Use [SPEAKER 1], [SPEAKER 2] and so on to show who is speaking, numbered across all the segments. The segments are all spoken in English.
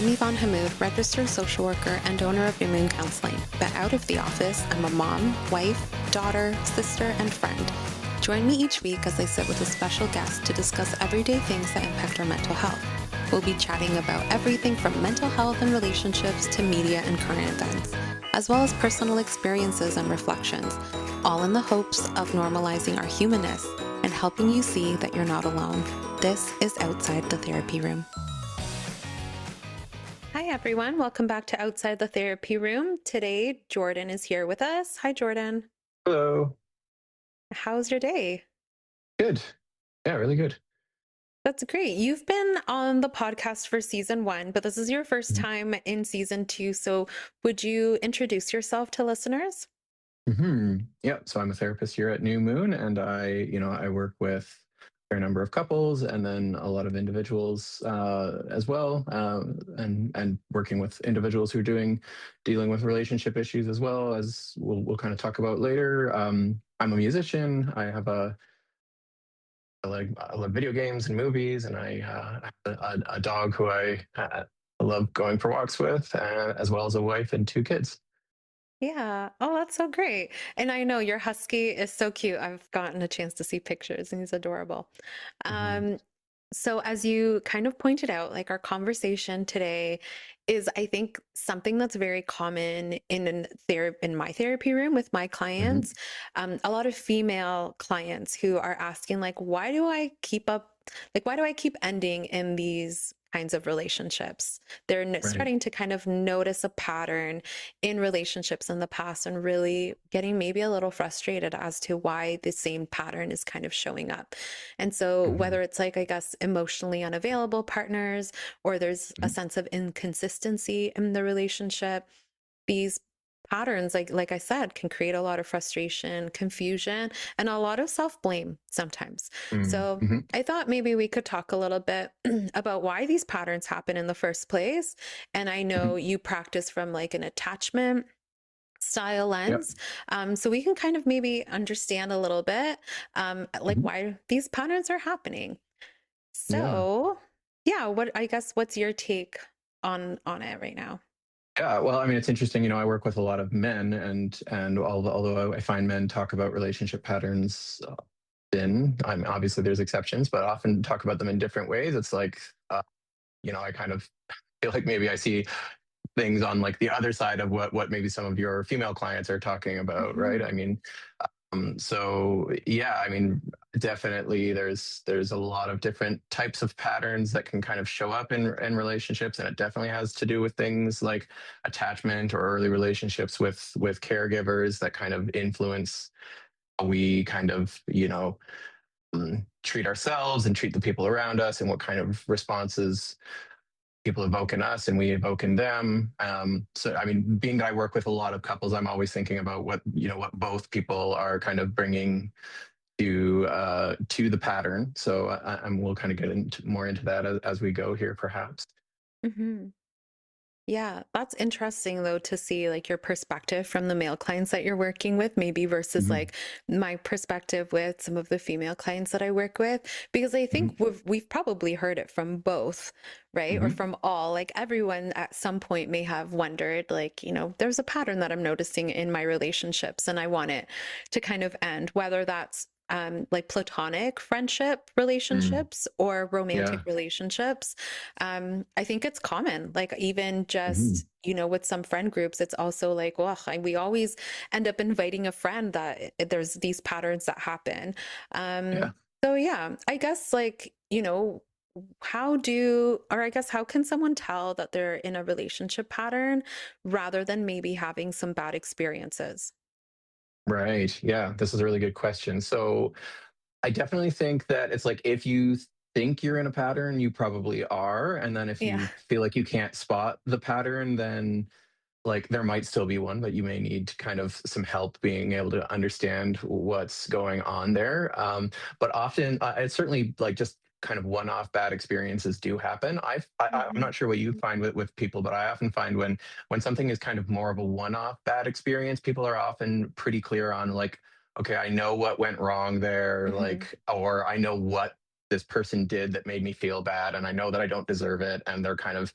[SPEAKER 1] I'm Yvonne Hamoud, registered social worker and owner of New Moon Counseling. But out of the office, I'm a mom, wife, daughter, sister, and friend. Join me each week as I sit with a special guest to discuss everyday things that impact our mental health. We'll be chatting about everything from mental health and relationships to media and current events, as well as personal experiences and reflections, all in the hopes of normalizing our humanness and helping you see that you're not alone. This is Outside the Therapy Room. Hi, everyone. Welcome back to Outside the Therapy Room. Today, Jordan is here with us. Hi, Jordan.
[SPEAKER 2] Hello.
[SPEAKER 1] How's your day?
[SPEAKER 2] Good. Yeah, really good.
[SPEAKER 1] That's great. You've been on the podcast for season 1, but this is your first time in season 2. So would you introduce yourself to listeners?
[SPEAKER 2] Yeah. So I'm a therapist here at New Moon, and I work with a fair number of couples and then a lot of individuals as well, and working with individuals who are dealing with relationship issues as well, as we'll kind of talk about later. I'm a musician. I love video games and movies, and I have a dog who I love going for walks with, as well as a wife and 2 kids.
[SPEAKER 1] Yeah. Oh, that's so great. And I know your husky is so cute. I've gotten a chance to see pictures and he's adorable.
[SPEAKER 2] Mhm.
[SPEAKER 1] Um, so as you kind of pointed out, like our conversation today is, I think, something that's very common in my therapy room with my
[SPEAKER 2] Mhm.
[SPEAKER 1] clients. A lot of female clients who are asking, like, why do I keep ending in these kinds of relationships? They're
[SPEAKER 2] Right.
[SPEAKER 1] starting to kind of notice a pattern in relationships in the past and really getting maybe a little frustrated as to why the same pattern is kind of showing up. And so
[SPEAKER 2] Mhm.
[SPEAKER 1] whether it's like, I guess, emotionally unavailable partners, or there's a
[SPEAKER 2] Mhm.
[SPEAKER 1] sense of inconsistency in the relationship, these patterns, like I said, can create a lot of frustration, confusion, and a lot of self-blame sometimes.
[SPEAKER 2] Mm.
[SPEAKER 1] So
[SPEAKER 2] Mhm.
[SPEAKER 1] I thought maybe we could talk a little bit about why these patterns happen in the first place. And I know
[SPEAKER 2] Mhm.
[SPEAKER 1] you practice from like an attachment style
[SPEAKER 2] Yep.
[SPEAKER 1] lens. So we can kind of maybe understand a little bit like
[SPEAKER 2] Mhm.
[SPEAKER 1] why these patterns are happening.
[SPEAKER 2] Yeah.
[SPEAKER 1] So yeah, what's your take on it right now?
[SPEAKER 2] Yeah. Well, I mean, it's interesting. I work with a lot of men, and although I find men talk about relationship patterns, I'm obviously there's exceptions, but often talk about them in different ways. It's like, I kind of feel like maybe I see things on like the other side of what maybe some of your female clients are talking about, right?
[SPEAKER 1] Hmm.
[SPEAKER 2] I mean, so yeah, I mean, definitely there's a lot of different types of patterns that can kind of show up in relationships, and it definitely has to do with things like attachment or early relationships with caregivers that kind of influence how we kind of treat ourselves and treat the people around us, and what kind of responses people evoke in us and we evoke in them. So, I mean, being that I work with a lot of couples, I'm always thinking about what both people are kind of bringing to the pattern. So, we'll kind of get more into that as we go here, perhaps.
[SPEAKER 1] Hmm. Yeah, that's interesting though to see like your perspective from the male clients that you're working with, maybe versus
[SPEAKER 2] Hmm.
[SPEAKER 1] like my perspective with some of the female clients that I work with, because I think
[SPEAKER 2] Hmm.
[SPEAKER 1] we've probably heard it from both, right? Or
[SPEAKER 2] Hmm.
[SPEAKER 1] from all. Like everyone at some point may have wondered, like, there's a pattern that I'm noticing in my relationships and I want it to kind of end, whether that's like platonic friendship
[SPEAKER 2] Mm.
[SPEAKER 1] relationships or romantic
[SPEAKER 2] Yeah.
[SPEAKER 1] relationships. I think it's common, like even
[SPEAKER 2] Hmm.
[SPEAKER 1] just, with some friend groups, it's also like, well, we always end up inviting a friend that there's these patterns that happen. Um,
[SPEAKER 2] Yeah.
[SPEAKER 1] so yeah, I guess like, how can someone tell that they're in a relationship pattern rather than maybe having some bad experiences?
[SPEAKER 2] Right. Yeah. This is a really good question. So, I definitely think that it's like if you think you're in a pattern, you probably are. And then if
[SPEAKER 1] Yeah.
[SPEAKER 2] you feel like you can't spot the pattern, then like there might still be one, but you may need kind of some help being able to understand what's going on there. But often, it's certainly like just kind of one-off bad experiences do happen. I'm
[SPEAKER 1] Hmm.
[SPEAKER 2] not sure what you find with people, but I often find when something is kind of more of a one-off bad experience, people are often pretty clear on like, okay, I know what went wrong there,
[SPEAKER 1] Hmm.
[SPEAKER 2] like, or I know what this person did that made me feel bad, and I know that I don't deserve it, and they're kind of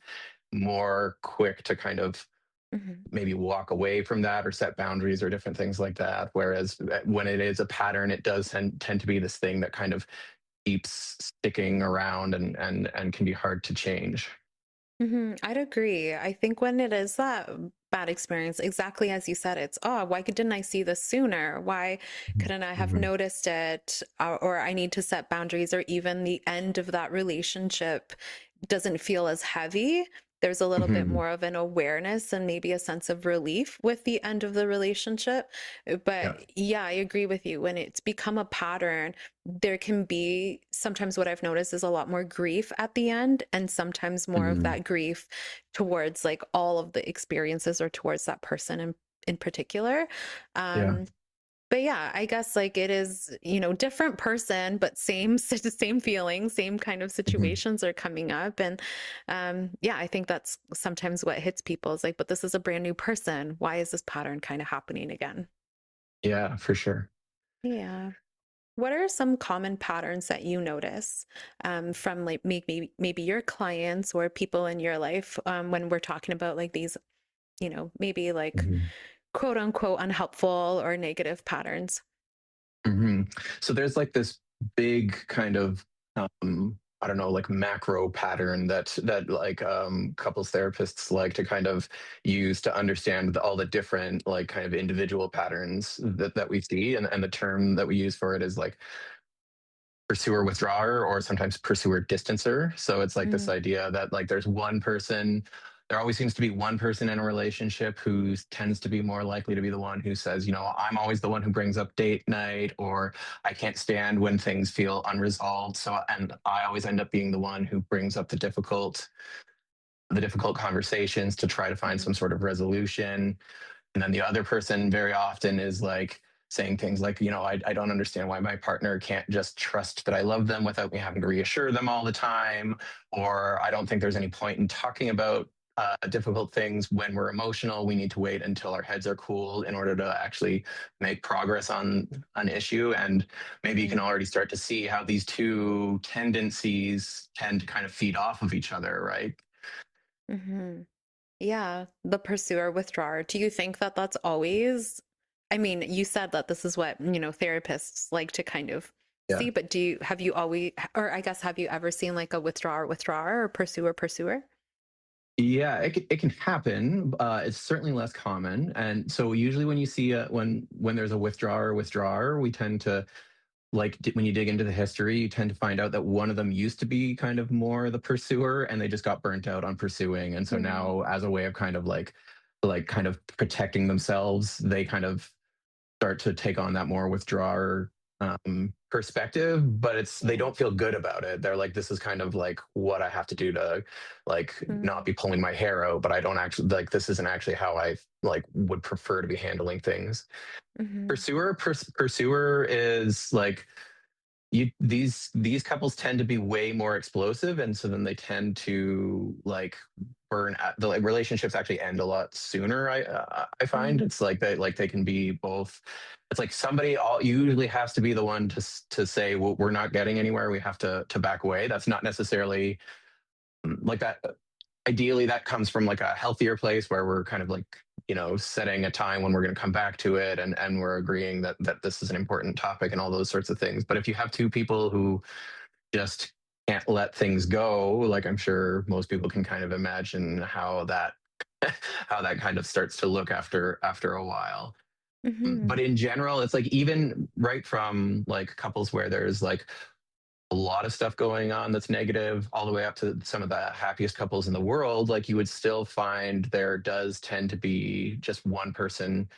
[SPEAKER 2] more quick to kind of
[SPEAKER 1] Mhm.
[SPEAKER 2] maybe walk away from that or set boundaries or different things like that. Whereas when it is a pattern, it does tend to be this thing that kind of keeps sticking around and can be hard to change.
[SPEAKER 1] I'd agree. I think when it is that bad experience, exactly as you said, it's, oh, why didn't I see this sooner? Why couldn't I have
[SPEAKER 2] Mhm.
[SPEAKER 1] noticed it? Or I need to set boundaries, or even the end of that relationship doesn't feel as heavy. There's a little bit
[SPEAKER 2] Mhm.
[SPEAKER 1] more of an awareness and maybe a sense of relief with the end of the relationship.
[SPEAKER 2] Yeah.
[SPEAKER 1] But yeah, I agree with you. When it's become a pattern, there can be sometimes what I've noticed is a lot more grief at the end, and sometimes more of
[SPEAKER 2] Mhm.
[SPEAKER 1] that grief towards like all of the experiences or towards that person in particular.
[SPEAKER 2] Yeah.
[SPEAKER 1] Um, but yeah, I guess like it is, different person, but same same feeling, same kind of
[SPEAKER 2] Mhm.
[SPEAKER 1] situations are coming up. And yeah, I think that's sometimes what hits people is like, but this is a brand new person. Why is this pattern kind of happening again?
[SPEAKER 2] Yeah, for sure.
[SPEAKER 1] Yeah. What are some common patterns that you notice from like maybe your clients or people in your life when we're talking about like these, maybe like
[SPEAKER 2] Mhm.
[SPEAKER 1] quote unquote unhelpful or negative patterns?
[SPEAKER 2] Mhm. So there's like this big kind of I don't know, like macro pattern that like couples therapists like to kind of use to understand all the different like kind of individual patterns that we see, and the term that we use for it is like pursuer withdrawer or sometimes pursuer distancer. So it's like this
[SPEAKER 1] Mm,
[SPEAKER 2] idea that like there's one person, there always seems to be one person in a relationship who tends to be more likely to be the one who says, I'm always the one who brings up date night, or I can't stand when things feel unresolved. So, and I always end up being the one who brings up the difficult conversations to try to find
[SPEAKER 1] mhm,
[SPEAKER 2] some sort of resolution. And then the other person very often is like saying things like, I don't understand why my partner can't just trust that I love them without me having to reassure them all the time. Or I don't think there's any point in talking about difficult things when we're emotional. We need to wait until our heads are cool in order to actually make progress on an issue. And maybe you can
[SPEAKER 1] mhm,
[SPEAKER 2] already start to see how these two tendencies tend to kind of feed off of each other, right?
[SPEAKER 1] mhm. Yeah, the pursuer withdrawer. Do you think that that's always, I mean, you said that this is what, therapists like to kind of
[SPEAKER 2] Yeah.
[SPEAKER 1] see, but have you always, or I guess, have you ever seen like a withdrawer or pursuer?
[SPEAKER 2] Yeah, it can happen. It's certainly less common, and so usually when you see when there's a withdrawer, we tend to like when you dig into the history, you tend to find out that one of them used to be kind of more the pursuer, and they just got burnt out on pursuing, and so
[SPEAKER 1] Mm,
[SPEAKER 2] now as a way of kind of like kind of protecting themselves, they kind of start to take on that more withdrawer perspective, but they
[SPEAKER 1] yeah.
[SPEAKER 2] don't feel good about it. They're like, this is kind of like what I have to do to like not
[SPEAKER 1] Mm,
[SPEAKER 2] be pulling my hair out, but I don't actually like this isn't actually how I like would prefer to be handling things.
[SPEAKER 1] mhm,
[SPEAKER 2] Pursuer is like these couples tend to be way more explosive, and so then they tend to like burn out. The like, relationships actually end a lot sooner. I find
[SPEAKER 1] mm,
[SPEAKER 2] it's like they can be both. It's like somebody all usually has to be the one to say, well, we're not getting anywhere, we have to back away. That's not necessarily like that. Ideally that comes from like a healthier place where we're kind of like setting a time when we're going to come back to it, and we're agreeing that this is an important topic and all those sorts of things. But if you have two people who just can't let things go, like I'm sure most people can kind of imagine how that how that kind of starts to look after a while. But
[SPEAKER 1] mhm,
[SPEAKER 2] in general, it's like even right from like couples where there's like a lot of stuff going on that's negative, all the way up to some of the happiest couples in the world, like you would still find there does tend to be just one person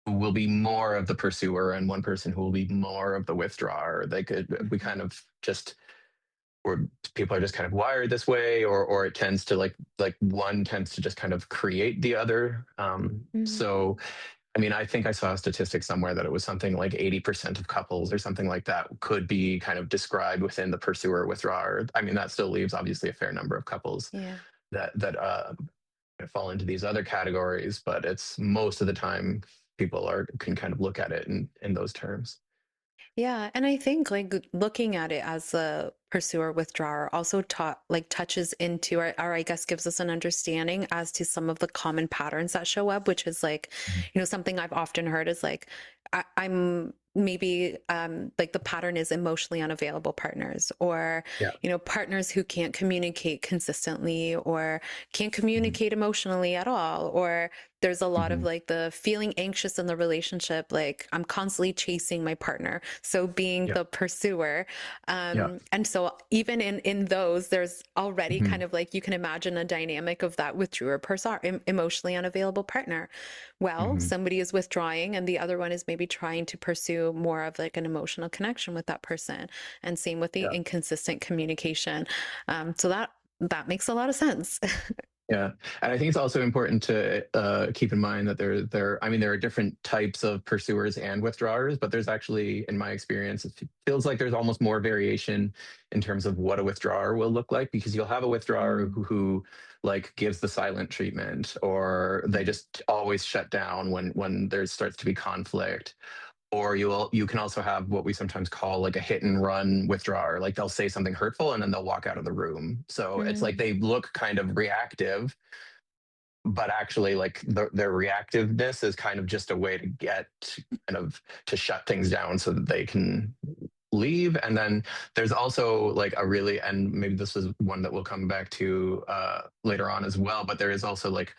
[SPEAKER 2] who will be more of the pursuer and one person who will be more of the withdrawer. We
[SPEAKER 1] mhm,
[SPEAKER 2] kind of just, or people are just kind of wired this way, or it tends to like one tends to just kind of create the other.
[SPEAKER 1] mhm.
[SPEAKER 2] So I mean, I think I saw a statistic somewhere that it was something like 80% of couples or something like that could be kind of described within the pursuer withdrawer. I mean, that still leaves obviously a fair number of couples
[SPEAKER 1] Yeah.
[SPEAKER 2] that fall into these other categories, but it's most of the time people are can kind of look at it in those terms.
[SPEAKER 1] Yeah, and I think like looking at it as a pursuer withdrawer also touches into, or I guess gives us an understanding as to some of the common patterns that show up, which is like,
[SPEAKER 2] Mhm.
[SPEAKER 1] something I've often heard is like, I'm maybe like the pattern is emotionally unavailable partners, or
[SPEAKER 2] Yeah.
[SPEAKER 1] partners who can't communicate consistently or can't
[SPEAKER 2] Mhm.
[SPEAKER 1] communicate emotionally at all, or there's a lot of
[SPEAKER 2] Mhm.
[SPEAKER 1] like the feeling anxious in the relationship, like I'm constantly chasing my partner, so being
[SPEAKER 2] Yeah.
[SPEAKER 1] the pursuer.
[SPEAKER 2] Yeah.
[SPEAKER 1] And so even in those, there's already kind
[SPEAKER 2] Mhm.
[SPEAKER 1] of like, you can imagine a dynamic of that withdrawer person, emotionally unavailable partner. Well,
[SPEAKER 2] Mhm.
[SPEAKER 1] somebody is withdrawing and the other one is maybe trying to pursue more of like an emotional connection with that person, and same with the
[SPEAKER 2] Yeah.
[SPEAKER 1] inconsistent communication. So that makes a lot of sense.
[SPEAKER 2] Yeah, and I think it's also important to keep in mind that I mean, there are different types of pursuers and withdrawers, but there's actually, in my experience, it feels like there's almost more variation in terms of what a withdrawer will look like, because you'll have a withdrawer
[SPEAKER 1] Mm,
[SPEAKER 2] who like gives the silent treatment, or they
[SPEAKER 1] mm,
[SPEAKER 2] just always shut down when there starts to be conflict. Or you can also have what we sometimes call like a hit and run withdrawer. Like they'll say something hurtful and then they'll walk out of the room. So it's like
[SPEAKER 1] mm,
[SPEAKER 2] they look kind of reactive, but actually like their reactiveness is kind of just a way to get kind of to shut things down so that they can leave. And then there's also like a really, and maybe this is one that we'll come back to later on as well, but there is also like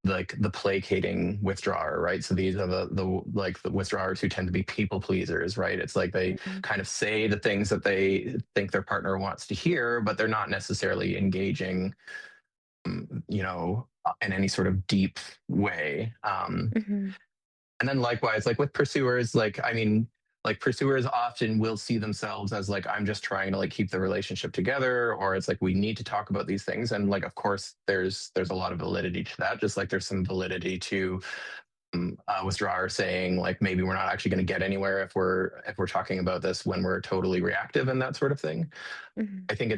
[SPEAKER 2] the placating withdrawer, right? So these are the like the withdrawers who tend to be people pleasers, right? It's like they
[SPEAKER 1] mm,
[SPEAKER 2] kind of say the things that they think their partner wants to hear, but they're not necessarily engaging, in any sort of deep way.
[SPEAKER 1] mhm,
[SPEAKER 2] And then likewise, like with pursuers, like I mean, like pursuers often will see themselves as like, I'm just trying to like keep the relationship together, or it's like we need to talk about these things. And like, of course, there's a lot of validity to that, just like there's some validity to withdrawer saying like maybe we're not actually going to get anywhere if we're talking about this when we're totally reactive and that sort of thing.
[SPEAKER 1] mhm,
[SPEAKER 2] I think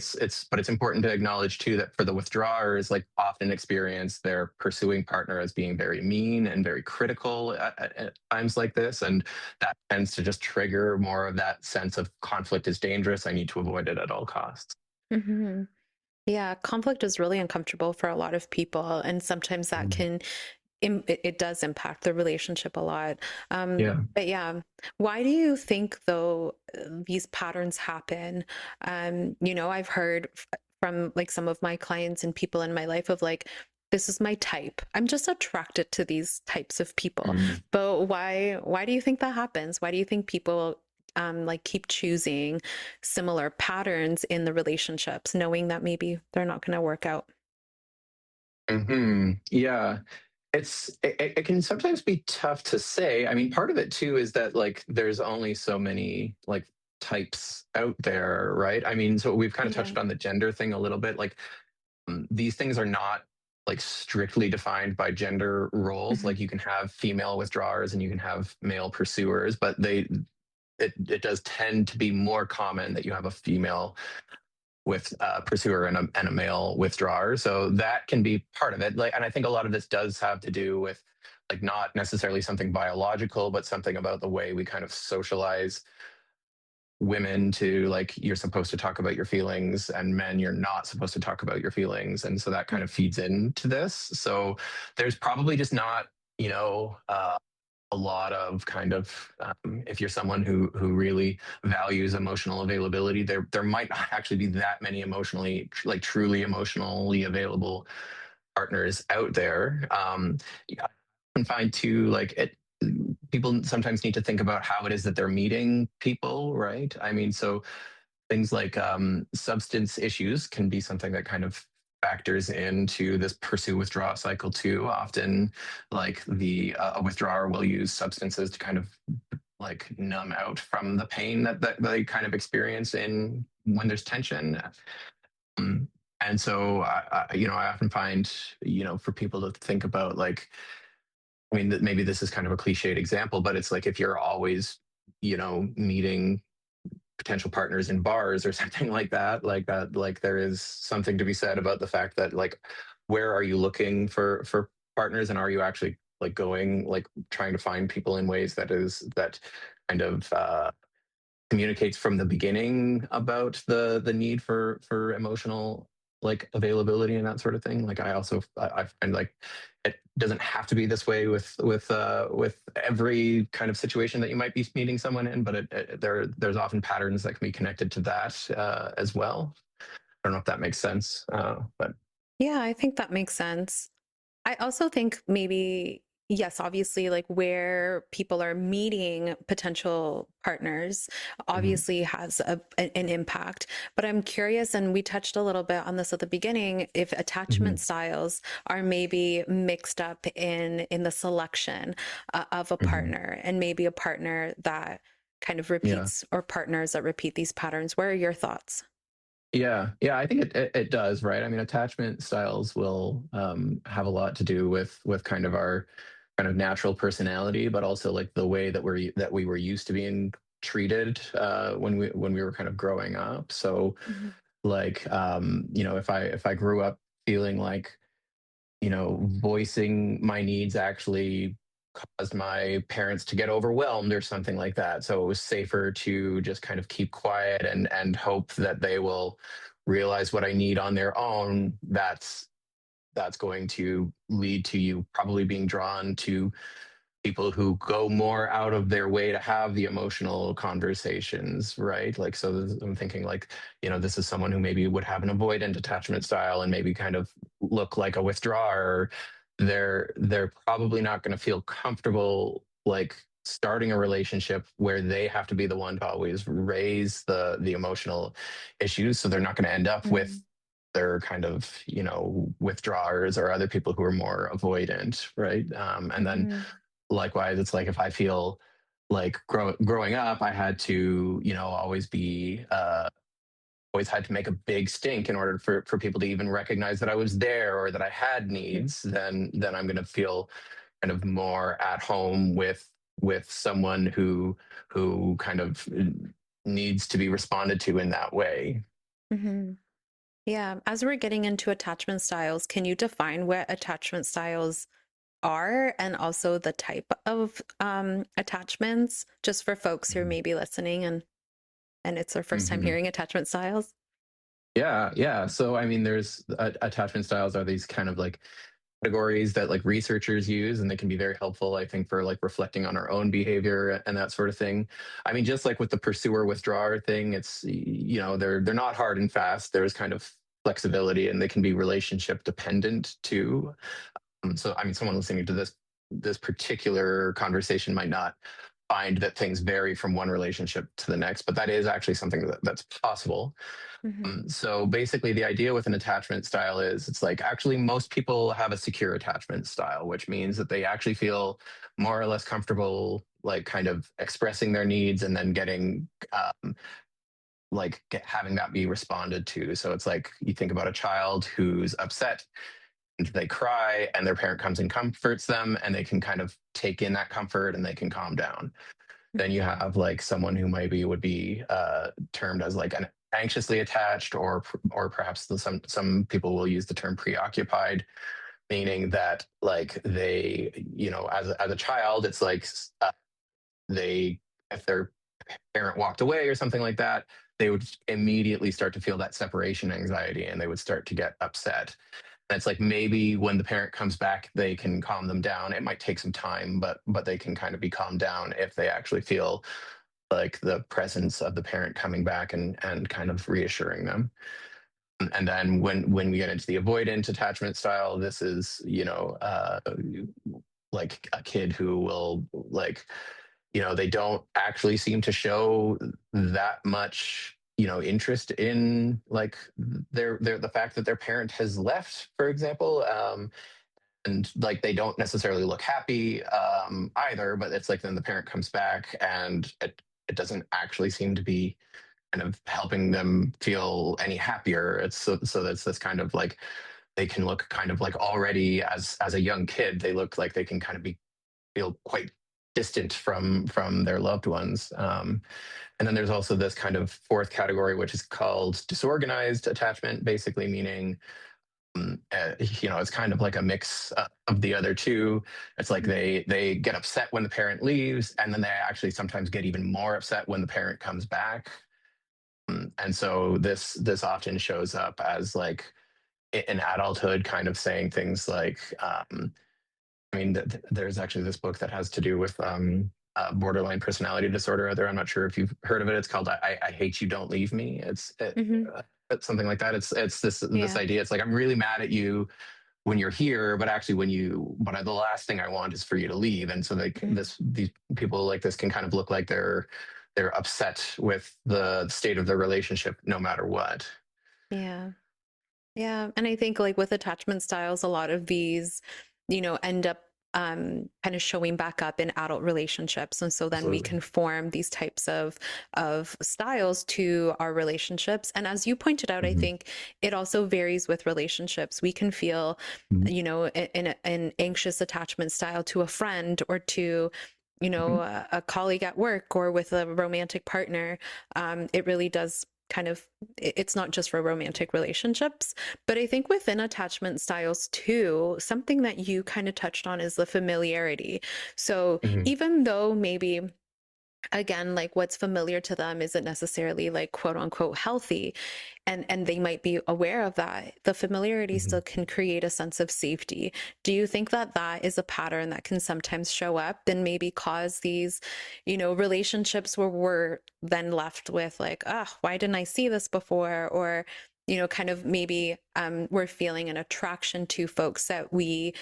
[SPEAKER 2] but it's important to acknowledge too that for the withdrawers, like often experience their pursuing partner as being very mean and very critical at times like this, and that tends to just trigger more of that sense of conflict is dangerous. I need to avoid it at all costs.
[SPEAKER 1] mhm. Yeah, conflict is really uncomfortable for a lot of people, and sometimes that
[SPEAKER 2] Mm.
[SPEAKER 1] can it does impact the relationship a lot.
[SPEAKER 2] Yeah.
[SPEAKER 1] But yeah, why do you think though these patterns happen? I've heard from like some of my clients and people in my life of like, this is my type. I'm just attracted to these types of people.
[SPEAKER 2] Mm.
[SPEAKER 1] But why do you think that happens? Why do you think people like keep choosing similar patterns in the relationships, knowing that maybe they're not going to work out?
[SPEAKER 2] Yeah. It can sometimes be tough to say. I mean, part of it too is that like there's only so many like types out there, right? I mean, so we've kind of
[SPEAKER 1] Yeah.
[SPEAKER 2] touched on the gender thing a little bit. Like these things are not like strictly defined by gender roles.
[SPEAKER 1] Hmm.
[SPEAKER 2] Like you can have female withdrawers and you can have male pursuers, but it does tend to be more common that you have a female with a pursuer and a male withdrawer. So that can be part of it. Like, and I think a lot of this does have to do with like not necessarily something biological, but something about the way we kind of socialize women to like you're supposed to talk about your feelings, and men you're not supposed to talk about your feelings, and so that kind of feeds into this. So there's probably just not, a lot of kind of if you're someone who really values emotional availability, there might not actually be that many emotionally like truly emotionally available partners out there. Yeah, I can find too like it. People sometimes need to think about how it is that they're meeting people, right? I mean, so things like substance issues can be something that kind of factors into this pursue withdraw cycle too. Often, like the a withdrawer will use substances to kind of like numb out from the pain that they kind of experience in when there's tension. Um, and so, I often find, for people to think about like, I mean, maybe this is kind of a cliched example, but it's like if you're always, meeting potential partners in bars or something like that, like there is something to be said about the fact that like where are you looking for partners, and are you actually like going like trying to find people in ways that kind of communicates from the beginning about the need for emotional like availability and that sort of thing. Like I find like it doesn't have to be this way with every kind of situation that you might be meeting someone in, but there's often patterns that can be connected to that as well. I don't know if that makes sense, but
[SPEAKER 1] Yeah, I think that makes sense. I also think maybe, yes, obviously, like where people are meeting potential partners
[SPEAKER 2] mhm,
[SPEAKER 1] obviously has an impact. But I'm curious, and we touched a little bit on this at the beginning, if attachment
[SPEAKER 2] mhm,
[SPEAKER 1] styles are maybe mixed up in the selection of a
[SPEAKER 2] mhm.
[SPEAKER 1] partner, and maybe a partner that kind of
[SPEAKER 2] Yeah.
[SPEAKER 1] repeats, or partners that repeat these patterns. What are your thoughts?
[SPEAKER 2] Yeah, I think it does, right? I mean, attachment styles will have a lot to do with kind of our kind of natural personality, but also like the way that we were used to being treated when we were kind of growing up. So,
[SPEAKER 1] Mhm.
[SPEAKER 2] like, if I grew up feeling like voicing my needs actually caused my parents to get overwhelmed or something like that. So it was safer to just kind of keep quiet and hope that they will realize what I need on their own. That's going to lead to you probably being drawn to people who go more out of their way to have the emotional conversations, right? Like, so I'm thinking like, this is someone who maybe would have an avoidant attachment style and maybe kind of look like a withdrawer. They're probably not going to feel comfortable like starting a relationship where they have to be the one to always raise the emotional issues. So they're not going to end up with
[SPEAKER 1] Mhm.
[SPEAKER 2] their kind of withdrawers or other people who are more avoidant, right? And then
[SPEAKER 1] Mhm.
[SPEAKER 2] likewise, it's like if I feel like growing up, I had to, always be, always had to make a big stink in order for people to even recognize that I was there or that I had needs, then I'm going to feel kind of more at home with someone who kind of needs to be responded to in that way.
[SPEAKER 1] Mhm. Yeah, as we're getting into attachment styles, can you define what attachment styles are, and also the type of attachments, just for folks who are
[SPEAKER 2] Mhm.
[SPEAKER 1] maybe listening and it's their first time
[SPEAKER 2] Mhm.
[SPEAKER 1] hearing attachment styles?
[SPEAKER 2] Yeah. So I mean, there's attachment styles are these kind of like categories that like researchers use, and they can be very helpful, I think, for like reflecting on our own behavior and that sort of thing. I mean, just like with the pursuer withdrawer thing, it's they're not hard and fast. There's kind of flexibility, and they can be relationship dependent too. So I mean, someone listening to this particular conversation might not find that things vary from one relationship to the next, but that is actually something that's possible.
[SPEAKER 1] Hmm.
[SPEAKER 2] So basically, the idea with an attachment style is it's like actually most people have a secure attachment style, which means that they actually feel more or less comfortable, like kind of expressing their needs and then getting having that be responded to. So it's like you think about a child who's upset and they cry, and their parent comes and comforts them, and they can kind of take in that comfort and they can calm down. Then you have like someone who maybe would be termed as like an anxiously attached, or perhaps some people will use the term preoccupied, meaning that like they, as a child, it's like they, if their parent walked away or something like that, they would immediately start to feel that separation anxiety and they would start to get upset. And it's like maybe when the parent comes back, they can calm them down. It might take some time, but they can kind of be calmed down if they actually feel like the presence of the parent coming back and kind of reassuring them. And then when we get into the avoidant attachment style, this is like a kid who will like they don't actually seem to show that much interest in like their the fact that their parent has left, for example. And like they don't necessarily look happy either, but it's like then the parent comes back and it doesn't actually seem to be kind of helping them feel any happier. It's so that's this kind of like they can look kind of like already as a young kid, they look like they can kind of be feel quite distant from their loved ones. And then there's also this kind of fourth category, which is called disorganized attachment, basically meaning It's kind of like a mix of the other two. It's like
[SPEAKER 1] Mhm.
[SPEAKER 2] they get upset when the parent leaves, and then they actually sometimes get even more upset when the parent comes back. And so this often shows up as like in adulthood, kind of saying things like, there's actually this book that has to do with borderline personality disorder. Other, I'm not sure if you've heard of it. It's called "I Hate You, Don't Leave Me."
[SPEAKER 1] Mhm.
[SPEAKER 2] It's something like that. It's this
[SPEAKER 1] Yeah.
[SPEAKER 2] idea. It's like I'm really mad at you when you're here, but actually the last thing I want is for you to leave. And so like
[SPEAKER 1] Mhm.
[SPEAKER 2] these people like this can kind of look like they're upset with the state of the relationship no matter what.
[SPEAKER 1] Yeah. Yeah, and I think like with attachment styles, a lot of these, end up kind of showing back up in adult relationships, and so then we
[SPEAKER 2] Absolutely.
[SPEAKER 1] can form these types of styles to our relationships. And as you pointed out, I
[SPEAKER 2] Hmm.
[SPEAKER 1] think it also varies with relationships. We can feel,
[SPEAKER 2] Hmm.
[SPEAKER 1] an anxious attachment style to a friend or to
[SPEAKER 2] Hmm.
[SPEAKER 1] a colleague at work or with a romantic partner. It really does kind of, it's not just for romantic relationships, but I think within attachment styles too, something that you kind of touched on is the familiarity. So
[SPEAKER 2] Hmm.
[SPEAKER 1] even though maybe, again, like what's familiar to them isn't necessarily like quote unquote healthy, and they might be aware of that, the familiarity
[SPEAKER 2] Hmm.
[SPEAKER 1] still can create a sense of safety. Do you think that that is a pattern that can sometimes show up and maybe cause these, relationships where we're then left with like, oh, why didn't I see this before? Or kind of maybe we're feeling an attraction to folks that we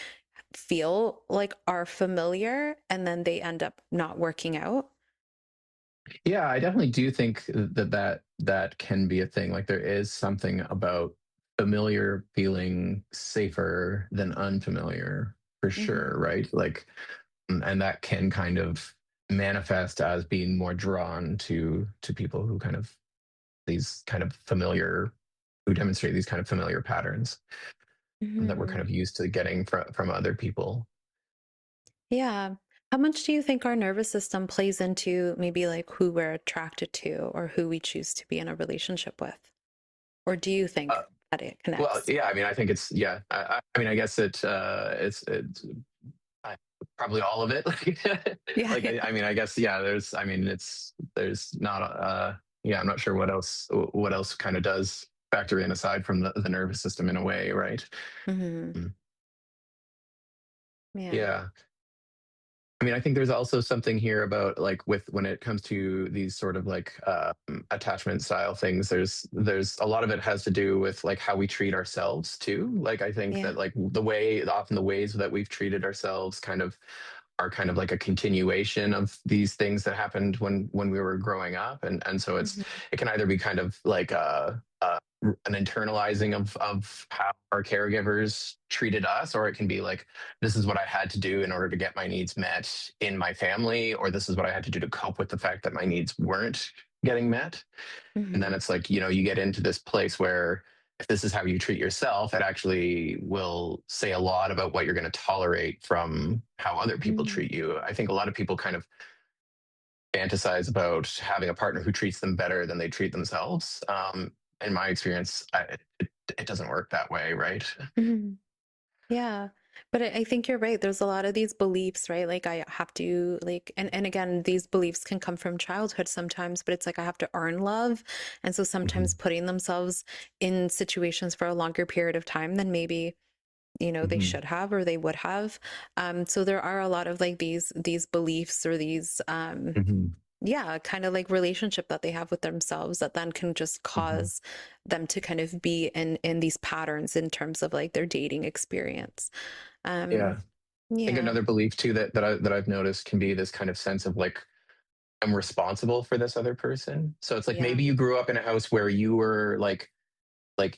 [SPEAKER 1] feel like are familiar, and then they end up not working out.
[SPEAKER 2] Yeah, I definitely do think that can be a thing. Like there is something about familiar feeling safer than unfamiliar for
[SPEAKER 1] Mm-hmm.
[SPEAKER 2] sure, right? Like, and that can kind of manifest as being more drawn to people who kind of these kind of familiar who demonstrate these kind of familiar patterns that we're kind
[SPEAKER 1] Mm-hmm.
[SPEAKER 2] of used to getting from other people.
[SPEAKER 1] Yeah. How much do you think our nervous system plays into maybe like who we're attracted to or who we choose to be in a relationship with? Or do you
[SPEAKER 2] Uh,
[SPEAKER 1] think that it
[SPEAKER 2] well,
[SPEAKER 1] connects?
[SPEAKER 2] yeah, I mean, I think it's yeah. I guess it's probably all of it.
[SPEAKER 1] Yeah.
[SPEAKER 2] Like I guess yeah. There's not yeah. I'm not sure what else kind of does factor in aside from the nervous system in a way, right?
[SPEAKER 1] Hmm.
[SPEAKER 2] Mm.
[SPEAKER 1] Yeah.
[SPEAKER 2] Yeah. I mean, I think there's also something here about like with when it comes to these sort of like attachment style things. There's a lot of it has to do with like how we treat ourselves too. Like I think
[SPEAKER 1] Yeah.
[SPEAKER 2] that like often the ways that we've treated ourselves kind of are kind of like a continuation of these things that happened when we were growing up, and so
[SPEAKER 1] Hmm.
[SPEAKER 2] it can either be kind of like an internalizing of how our caregivers treated us, or it can be like this is what I had to do in order to get my needs met in my family, or this is what I had to do to cope with the fact that my needs weren't getting met. And then
[SPEAKER 1] Hmm.
[SPEAKER 2] it's like, you get into this place where if this is how you treat yourself, it actually will say a lot about what you're going to tolerate from how other people
[SPEAKER 1] Hmm.
[SPEAKER 2] treat you. I think a lot of people kind of fantasize about having a partner who treats them better than they treat themselves. In my experience, it doesn't work that way, right?
[SPEAKER 1] Hmm. Yeah. But I think you're right. There's a lot of these beliefs, right? Like I have to like, and again, these beliefs can come from childhood sometimes, but it's like I have to earn love. And so sometimes
[SPEAKER 2] Hmm.
[SPEAKER 1] putting themselves in situations for a longer period of time than maybe they
[SPEAKER 2] Hmm.
[SPEAKER 1] should have or they would have. So there are a lot of like these beliefs or these
[SPEAKER 2] Hmm.
[SPEAKER 1] yeah, kind of like relationship that they have with themselves that then can just
[SPEAKER 2] Hmm.
[SPEAKER 1] cause them to kind of be in these patterns in terms of like their dating experience.
[SPEAKER 2] Yeah.
[SPEAKER 1] um
[SPEAKER 2] I think
[SPEAKER 1] yeah.
[SPEAKER 2] another belief too that I've noticed can be this kind of sense of like I'm responsible for this other person. So it's like
[SPEAKER 1] Yeah.
[SPEAKER 2] maybe you grew up in a house where you were like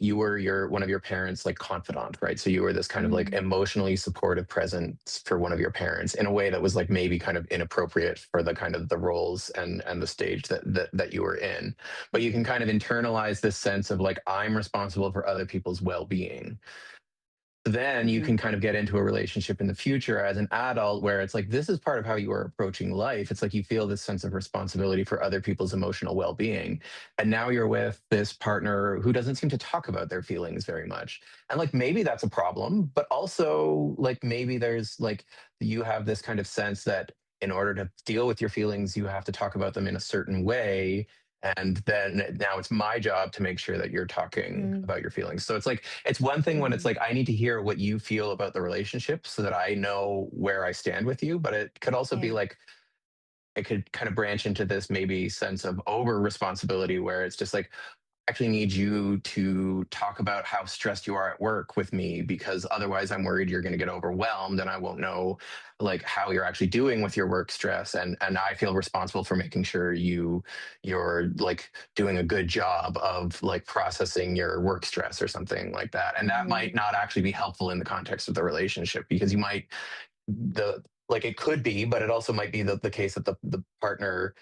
[SPEAKER 2] you were your one of your parents like confidant, right? So you were this kind of like
[SPEAKER 1] Mm-hmm.
[SPEAKER 2] emotionally supportive presence for one of your parents in a way that was like maybe kind of inappropriate for the kind of the roles and the stage that you were in. But you can kind of internalize this sense of like I'm responsible for other people's well-being. Then you
[SPEAKER 1] Mhm.
[SPEAKER 2] can kind of get into a relationship in the future as an adult where it's like this is part of how you are approaching life. It's like you feel this sense of responsibility for other people's emotional well-being, and now you're with this partner who doesn't seem to talk about their feelings very much. And like maybe that's a problem, but also like maybe there's like you have this kind of sense that in order to deal with your feelings you have to talk about them in a certain way, and then now it's my job to make sure that you're talking
[SPEAKER 1] Mhm.
[SPEAKER 2] about your feelings. So it's like it's one thing when it's
[SPEAKER 1] Mhm.
[SPEAKER 2] like I need to hear what you feel about the relationship so that I know where I stand with you, but it could also be
[SPEAKER 1] Yeah.
[SPEAKER 2] like it could kind of branch into this maybe sense of over responsibility where it's just like actually need you to talk about how stressed you are at work with me, because otherwise I'm worried you're going to get overwhelmed and I won't know like how you're actually doing with your work stress, and I feel responsible for making sure you're like doing a good job of like processing your work stress or something like that. And that might
[SPEAKER 1] Mhm.
[SPEAKER 2] not actually be helpful in the context of the relationship, because you might the like it could be, but it also might be the case that the partner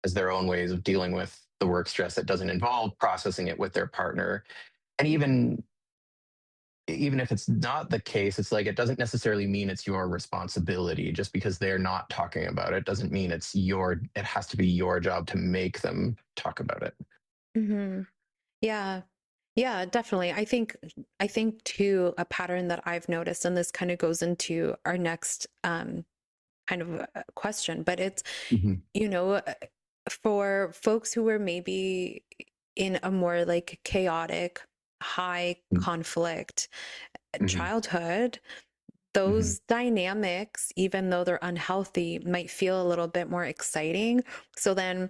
[SPEAKER 2] has their own ways of dealing with the work stress that doesn't involve processing it with their partner. And even if it's not the case, it's like it doesn't necessarily mean it's your responsibility. Just because they're not talking about it doesn't mean it has to be your job to make them talk about it.
[SPEAKER 1] Mhm. Yeah. Yeah, definitely. I think too, a pattern that I've noticed, and this kind of goes into our next kind of question, but it's,
[SPEAKER 2] Hmm.
[SPEAKER 1] you know, for folks who are maybe in a more like chaotic, high conflict
[SPEAKER 2] Hmm.
[SPEAKER 1] childhood,
[SPEAKER 2] Hmm.
[SPEAKER 1] those dynamics, even though they're unhealthy, might feel a little bit more exciting. So then,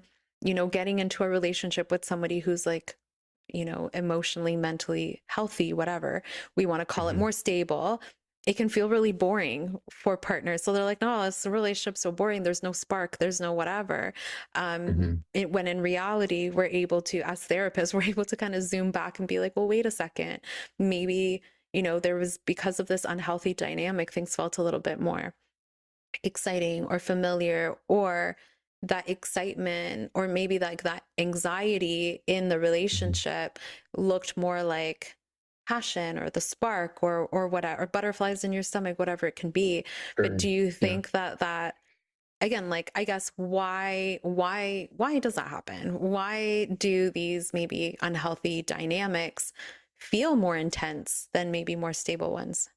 [SPEAKER 1] getting into a relationship with somebody who's like, emotionally, mentally healthy, whatever we want to call it,
[SPEAKER 2] Hmm.
[SPEAKER 1] more stable, it can feel really boring for partners. So they're like, no, this relationship's so boring. There's no spark. There's no whatever.
[SPEAKER 2] Hmm.
[SPEAKER 1] When in reality, we're able to, as therapists, we're able to kind of zoom back and be like, well, wait a second. Maybe, there was, because of this unhealthy dynamic, things felt a little bit more exciting or familiar, or that excitement or maybe like that anxiety in the
[SPEAKER 2] Hmm.
[SPEAKER 1] relationship looked more like passion or the spark or whatever, or butterflies in your stomach, whatever it can be. But
[SPEAKER 2] Sure.
[SPEAKER 1] do you
[SPEAKER 2] Yeah.
[SPEAKER 1] think that again, like, I guess, why does that happen? Why do these maybe unhealthy dynamics feel more intense than maybe more stable ones?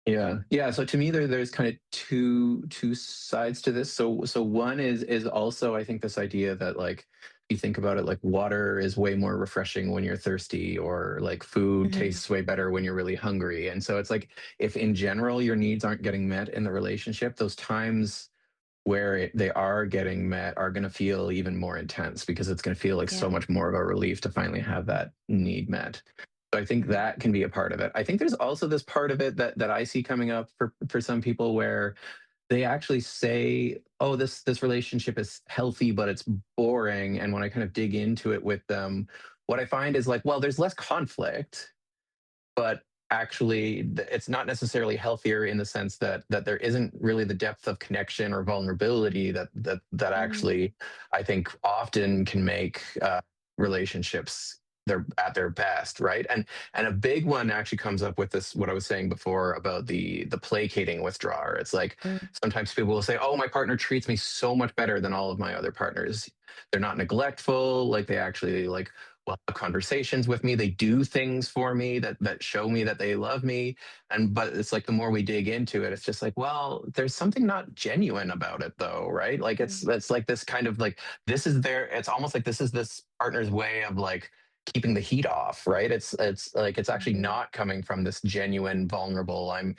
[SPEAKER 2] Yeah, yeah. So to me, there's kind of two sides to this. So one is also I think this idea that like you think about it, like water is way more refreshing when you're thirsty, or like food
[SPEAKER 1] Hmm.
[SPEAKER 2] tastes way better when you're really hungry. And so it's like if in general your needs aren't getting met in the relationship, those times where they are getting met are going to feel even more intense, because it's going to feel like so
[SPEAKER 1] Yeah.
[SPEAKER 2] much more of a relief to finally have that need met. So I think
[SPEAKER 1] Hmm.
[SPEAKER 2] that can be a part of it. I think there's also this part of it that I see coming up for some people where they actually say, "Oh, this relationship is healthy, but it's boring." And when I kind of dig into it with them, what I find is like, well, there's less conflict, but actually it's not necessarily healthier in the sense that there isn't really the depth of connection or vulnerability that
[SPEAKER 1] Hmm.
[SPEAKER 2] actually I think often can make relationships they're at their best, right? And a big one actually comes up with this, what I was saying before about the placating withdrawer. It's like sometimes people will say, oh, my partner treats me so much better than all of my other partners. They're not neglectful, like they actually like will have conversations with me. They do things for me that show me that they love me. And but it's like the more we dig into it, it's just like, well, there's something not genuine about it though, right? Like it's like this kind of like this is their it's almost like this is this partner's way of like keeping the heat off, right? It's like it's actually
[SPEAKER 1] Hmm.
[SPEAKER 2] not coming from this genuine vulnerable I'm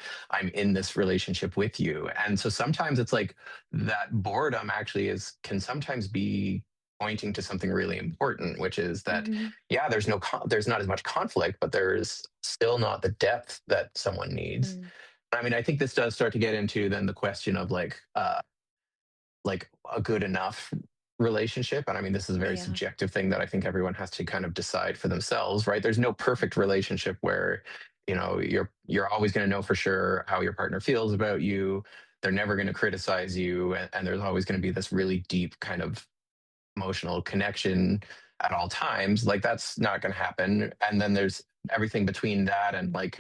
[SPEAKER 2] in this relationship with you. And so sometimes it's like that boredom actually is can sometimes be pointing to something really important, which is that
[SPEAKER 1] Hmm.
[SPEAKER 2] yeah, there's not as much conflict, but there's still not the depth that someone needs.
[SPEAKER 1] Hmm.
[SPEAKER 2] I mean, I think this does start to get into then the question of like a good enough relationship. And I mean, this is a very
[SPEAKER 1] Yeah.
[SPEAKER 2] subjective thing that I think everyone has to kind of decide for themselves, right? There's no perfect relationship where you're always going to know for sure how your partner feels about you. They're never going to criticize you, and there's always going to be this really deep kind of emotional connection at all times. Like that's not going to happen. And then there's everything between that and like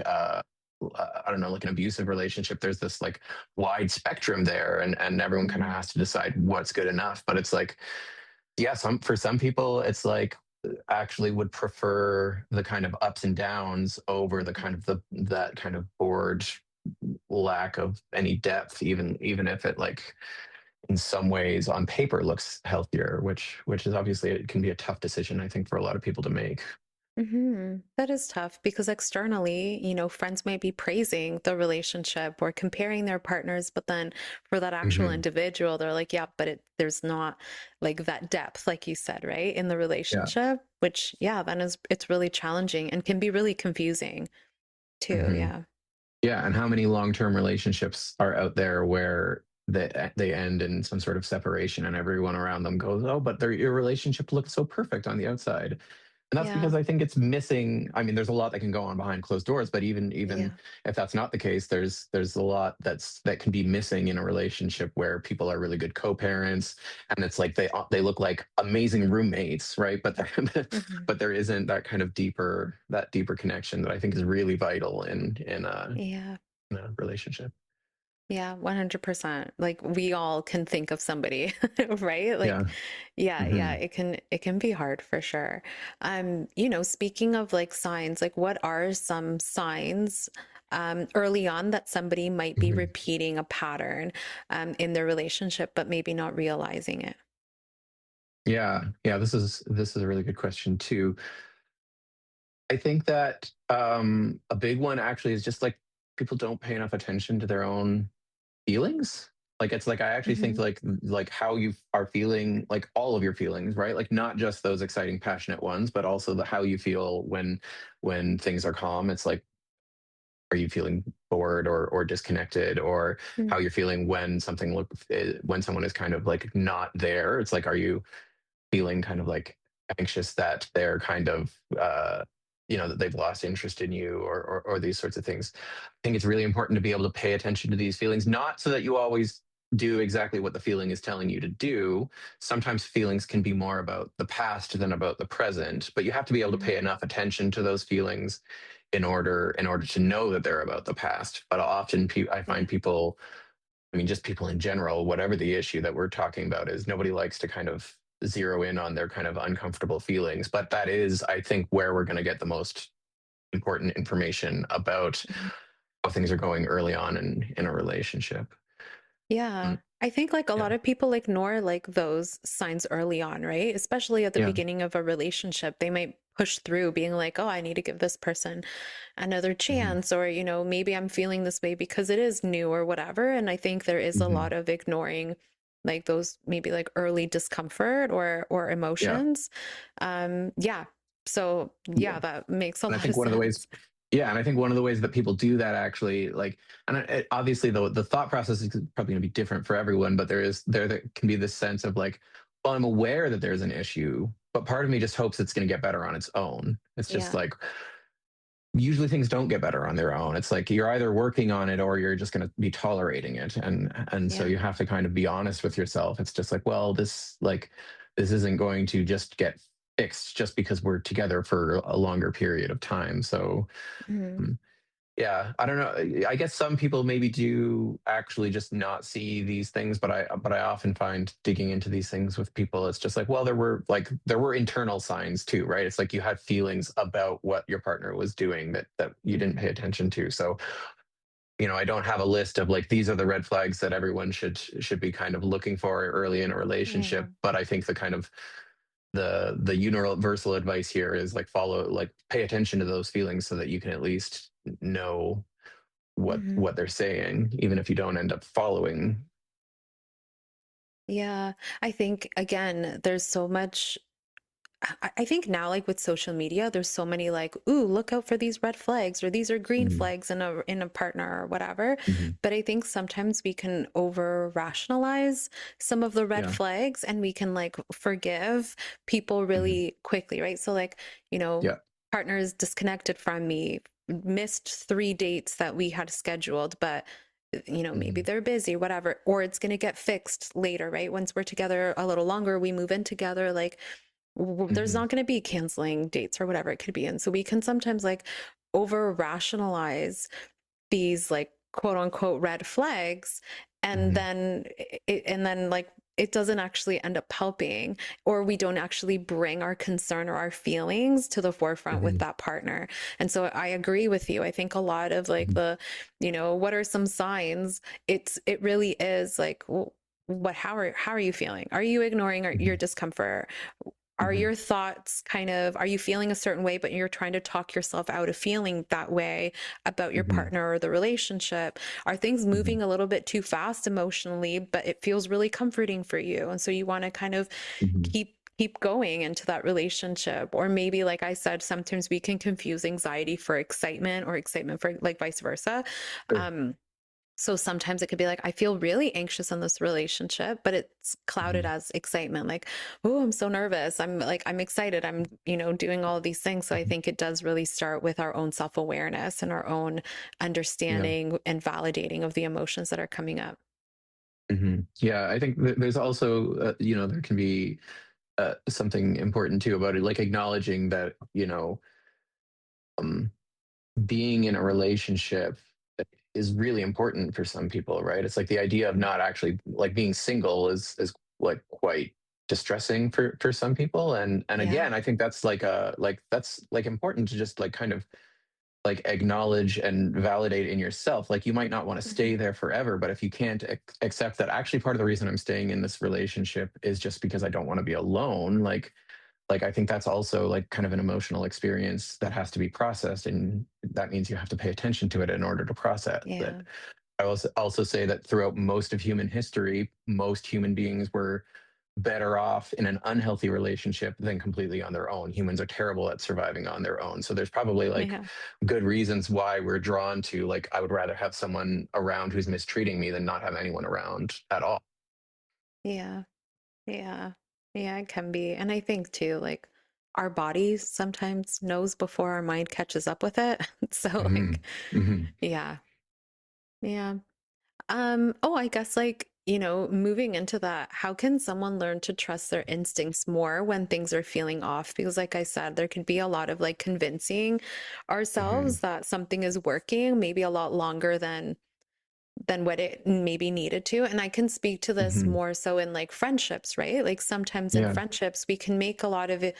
[SPEAKER 2] I don't know, like an abusive relationship, there's this like wide spectrum there, and everyone kind of
[SPEAKER 1] Mhm.
[SPEAKER 2] has to decide what's good enough. But it's like, yeah, for some people, it's like actually would prefer the kind of ups and downs over the kind of that kind of bored lack of any depth, even if it like in some ways on paper looks healthier, which is obviously it can be a tough decision, I think, for a lot of people to make.
[SPEAKER 1] That is tough because externally, friends might be praising the relationship or comparing their partners, but then for that actual
[SPEAKER 2] Hmm.
[SPEAKER 1] individual, they're like, yeah, but there's not like that depth, like you said, right, in the
[SPEAKER 2] Yeah.
[SPEAKER 1] relationship, which, yeah, then it's really challenging and can be really confusing too.
[SPEAKER 2] Hmm.
[SPEAKER 1] Yeah.
[SPEAKER 2] Yeah, and how many long-term relationships are out there where they end in some sort of separation, and everyone around them goes, "Oh, but your relationship looks so perfect on the outside." And that's
[SPEAKER 1] Yeah.
[SPEAKER 2] because I think it's missing. I mean, there's a lot that can go on behind closed doors, but even
[SPEAKER 1] Yeah.
[SPEAKER 2] if that's not the case, there's a lot that can be missing in a relationship where people are really good co-parents, and it's like they look like amazing roommates, right? But
[SPEAKER 1] Hmm.
[SPEAKER 2] but there isn't that deeper connection that I think is really vital
[SPEAKER 1] Yeah.
[SPEAKER 2] in a relationship.
[SPEAKER 1] Yeah, 100%. Like we all can think of somebody, right? Like,
[SPEAKER 2] Yeah.
[SPEAKER 1] yeah, yeah,
[SPEAKER 2] Hmm.
[SPEAKER 1] it can be hard for sure. Speaking of like signs, like what are some signs early on that somebody might be
[SPEAKER 2] Hmm.
[SPEAKER 1] repeating a pattern in their relationship, but maybe not realizing it?
[SPEAKER 2] Yeah. Yeah. This is a really good question too. I think that a big one actually is just like people don't pay enough attention to their own feelings. Like it's like I actually think
[SPEAKER 1] Hmm.
[SPEAKER 2] like how you are feeling, like all of your feelings, right? Like not just those exciting, passionate ones, but also the how you feel when things are calm. It's like, are you feeling bored or disconnected, or how you're feeling when when someone is kind of like not there. It's like, are you feeling kind of like anxious that they're kind of that they've lost interest in you, or these sorts of things. I think it's really important to be able to pay attention to these feelings, not so that you always do exactly what the feeling is telling you to do. Sometimes feelings can be more about the past than about the present, but you have to be able to pay
[SPEAKER 1] Hmm.
[SPEAKER 2] enough attention to those feelings in order to know that they're about the past. But often I
[SPEAKER 1] Yeah.
[SPEAKER 2] find people, I mean, just people in general, whatever the issue that we're talking about is, nobody likes to kind of zero in on their kind of uncomfortable feelings. But that is, I think, where we're going to get the most important information about
[SPEAKER 1] Mhm.
[SPEAKER 2] how things are going early on in a relationship.
[SPEAKER 1] Yeah.
[SPEAKER 2] Mm,
[SPEAKER 1] I think like a
[SPEAKER 2] yeah.
[SPEAKER 1] lot of people ignore like those signs early on, right? Especially at the
[SPEAKER 2] Yeah.
[SPEAKER 1] beginning of a relationship. They might push through being like, "Oh, I need to give this person another
[SPEAKER 2] Hmm.
[SPEAKER 1] chance," or, maybe I'm feeling this way because it is new or whatever. And I think there is a
[SPEAKER 2] Hmm.
[SPEAKER 1] lot of ignoring like those maybe like early discomfort or
[SPEAKER 2] Yeah.
[SPEAKER 1] emotions. Yeah. So,
[SPEAKER 2] Yeah.
[SPEAKER 1] yeah, that makes a
[SPEAKER 2] And I
[SPEAKER 1] lot
[SPEAKER 2] think
[SPEAKER 1] of
[SPEAKER 2] one of the ways,
[SPEAKER 1] sense.
[SPEAKER 2] yeah, and I think one of the ways that people do that actually, like, and obviously the thought process is probably going to be different for everyone, but there can be this sense of like, well, I'm aware that there's an issue, but part of me just hopes it's going to get better on its own. It's just
[SPEAKER 1] Yeah.
[SPEAKER 2] like, usually things don't get better on their own. It's like you're either working on it or you're just going to be tolerating it, and so
[SPEAKER 1] Yeah.
[SPEAKER 2] you have to kind of be honest with yourself. It's just like, well, this isn't going to just get fixed just because we're together for a longer period of time. So
[SPEAKER 1] Mhm.
[SPEAKER 2] mm, yeah, I don't know. I guess some people maybe do actually just not see these things, but I often find digging into these things with people, it's just like, well, there were internal signs too, right? It's like you had feelings about what your partner was doing that you didn't
[SPEAKER 1] Mhm.
[SPEAKER 2] pay attention to. So, I don't have a list of like, these are the red flags that everyone should be kind of looking for early in a
[SPEAKER 1] Yeah.
[SPEAKER 2] relationship, but I think the kind of the universal advice here is like, pay attention to those feelings so that you can at least know
[SPEAKER 1] Mhm.
[SPEAKER 2] what they're saying, even if you don't end up following.
[SPEAKER 1] Yeah, I think again, there's so much. I think now, like with social media, there's so many like, ooh, look out for these red flags or these are green
[SPEAKER 2] Mhm.
[SPEAKER 1] flags in a partner or whatever.
[SPEAKER 2] Mhm.
[SPEAKER 1] But I think sometimes we can over rationalize some of the red
[SPEAKER 2] Yeah.
[SPEAKER 1] flags and we can like forgive people
[SPEAKER 2] Mhm.
[SPEAKER 1] really quickly, right? So like,
[SPEAKER 2] Yeah.
[SPEAKER 1] partners disconnected from me, missed 3 dates that we had scheduled, but maybe
[SPEAKER 2] Mhm.
[SPEAKER 1] they're busy, whatever, or it's going to get fixed later, right? Once we're together a little longer, we move in together, like there's
[SPEAKER 2] Mhm.
[SPEAKER 1] not going to be canceling dates or whatever it could be. And so we can sometimes like over rationalize these like quote unquote red flags, and
[SPEAKER 2] Hmm.
[SPEAKER 1] then like it doesn't actually end up helping, or we don't actually bring our concern or our feelings to the forefront with
[SPEAKER 2] Hmm.
[SPEAKER 1] that partner. And so I agree with you. I think a lot of like the, what are some signs? It really is like, what how are you feeling? Are you ignoring your
[SPEAKER 2] Hmm.
[SPEAKER 1] discomfort? Are
[SPEAKER 2] Hmm.
[SPEAKER 1] your thoughts kind of, are you feeling a certain way, but you're trying to talk yourself out of feeling that way about your
[SPEAKER 2] Hmm.
[SPEAKER 1] partner or the relationship? Are things
[SPEAKER 2] Hmm.
[SPEAKER 1] moving a little bit too fast emotionally, but it feels really comforting for you? And so you want to kind of
[SPEAKER 2] Hmm.
[SPEAKER 1] keep going into that relationship. Or maybe, like I said, sometimes we can confuse anxiety for excitement, or excitement for like vice versa.
[SPEAKER 2] Sure.
[SPEAKER 1] Um, so sometimes it could be like, I feel really anxious in this relationship, but it's clouded
[SPEAKER 2] Hmm.
[SPEAKER 1] as excitement. Like, oh, I'm so nervous. I'm excited. I'm, doing all of these things. So I
[SPEAKER 2] Hmm.
[SPEAKER 1] think it does really start with our own self-awareness and our own
[SPEAKER 2] Yeah.
[SPEAKER 1] understanding and validating of the emotions that are coming up.
[SPEAKER 2] Hmm. Yeah. I think there's also, there can be something important too about it, like acknowledging that, um, being in a relationship is really important for some people, right? It's like the idea of not actually like being single is like quite distressing for some people. And
[SPEAKER 1] Yeah.
[SPEAKER 2] again, I think that's that's like important to just like kind of like acknowledge and validate in yourself. Like you might not want to
[SPEAKER 1] Mm-hmm.
[SPEAKER 2] stay there forever, but if you can't accept that actually part of the reason I'm staying in this relationship is just because I don't want to be alone, like I think that's also like kind of an emotional experience that has to be processed, and that means you have to pay attention to it in order to process it.
[SPEAKER 1] Yeah.
[SPEAKER 2] I also say that throughout most of human history, most human beings were better off in an unhealthy relationship than completely on their own. Humans are terrible at surviving on their own. So there's probably like
[SPEAKER 1] Yeah.
[SPEAKER 2] good reasons why we're drawn to like I would rather have someone around who's mistreating me than not have anyone around at all.
[SPEAKER 1] Yeah. Yeah. Yeah, it can be. And I think too, like our body sometimes knows before our mind catches up with it. So like,
[SPEAKER 2] Hmm. Hmm.
[SPEAKER 1] yeah. Yeah. Oh, I guess like, moving into that, how can someone learn to trust their instincts more when things are feeling off? Because like I said, there could be a lot of like convincing
[SPEAKER 2] Hmm.
[SPEAKER 1] ourselves that something is working, maybe a lot longer than what it maybe needed to. And I can speak to this
[SPEAKER 2] Hmm.
[SPEAKER 1] more so in like friendships, right? Like sometimes in
[SPEAKER 2] Yeah.
[SPEAKER 1] friendships, we can make a lot of it,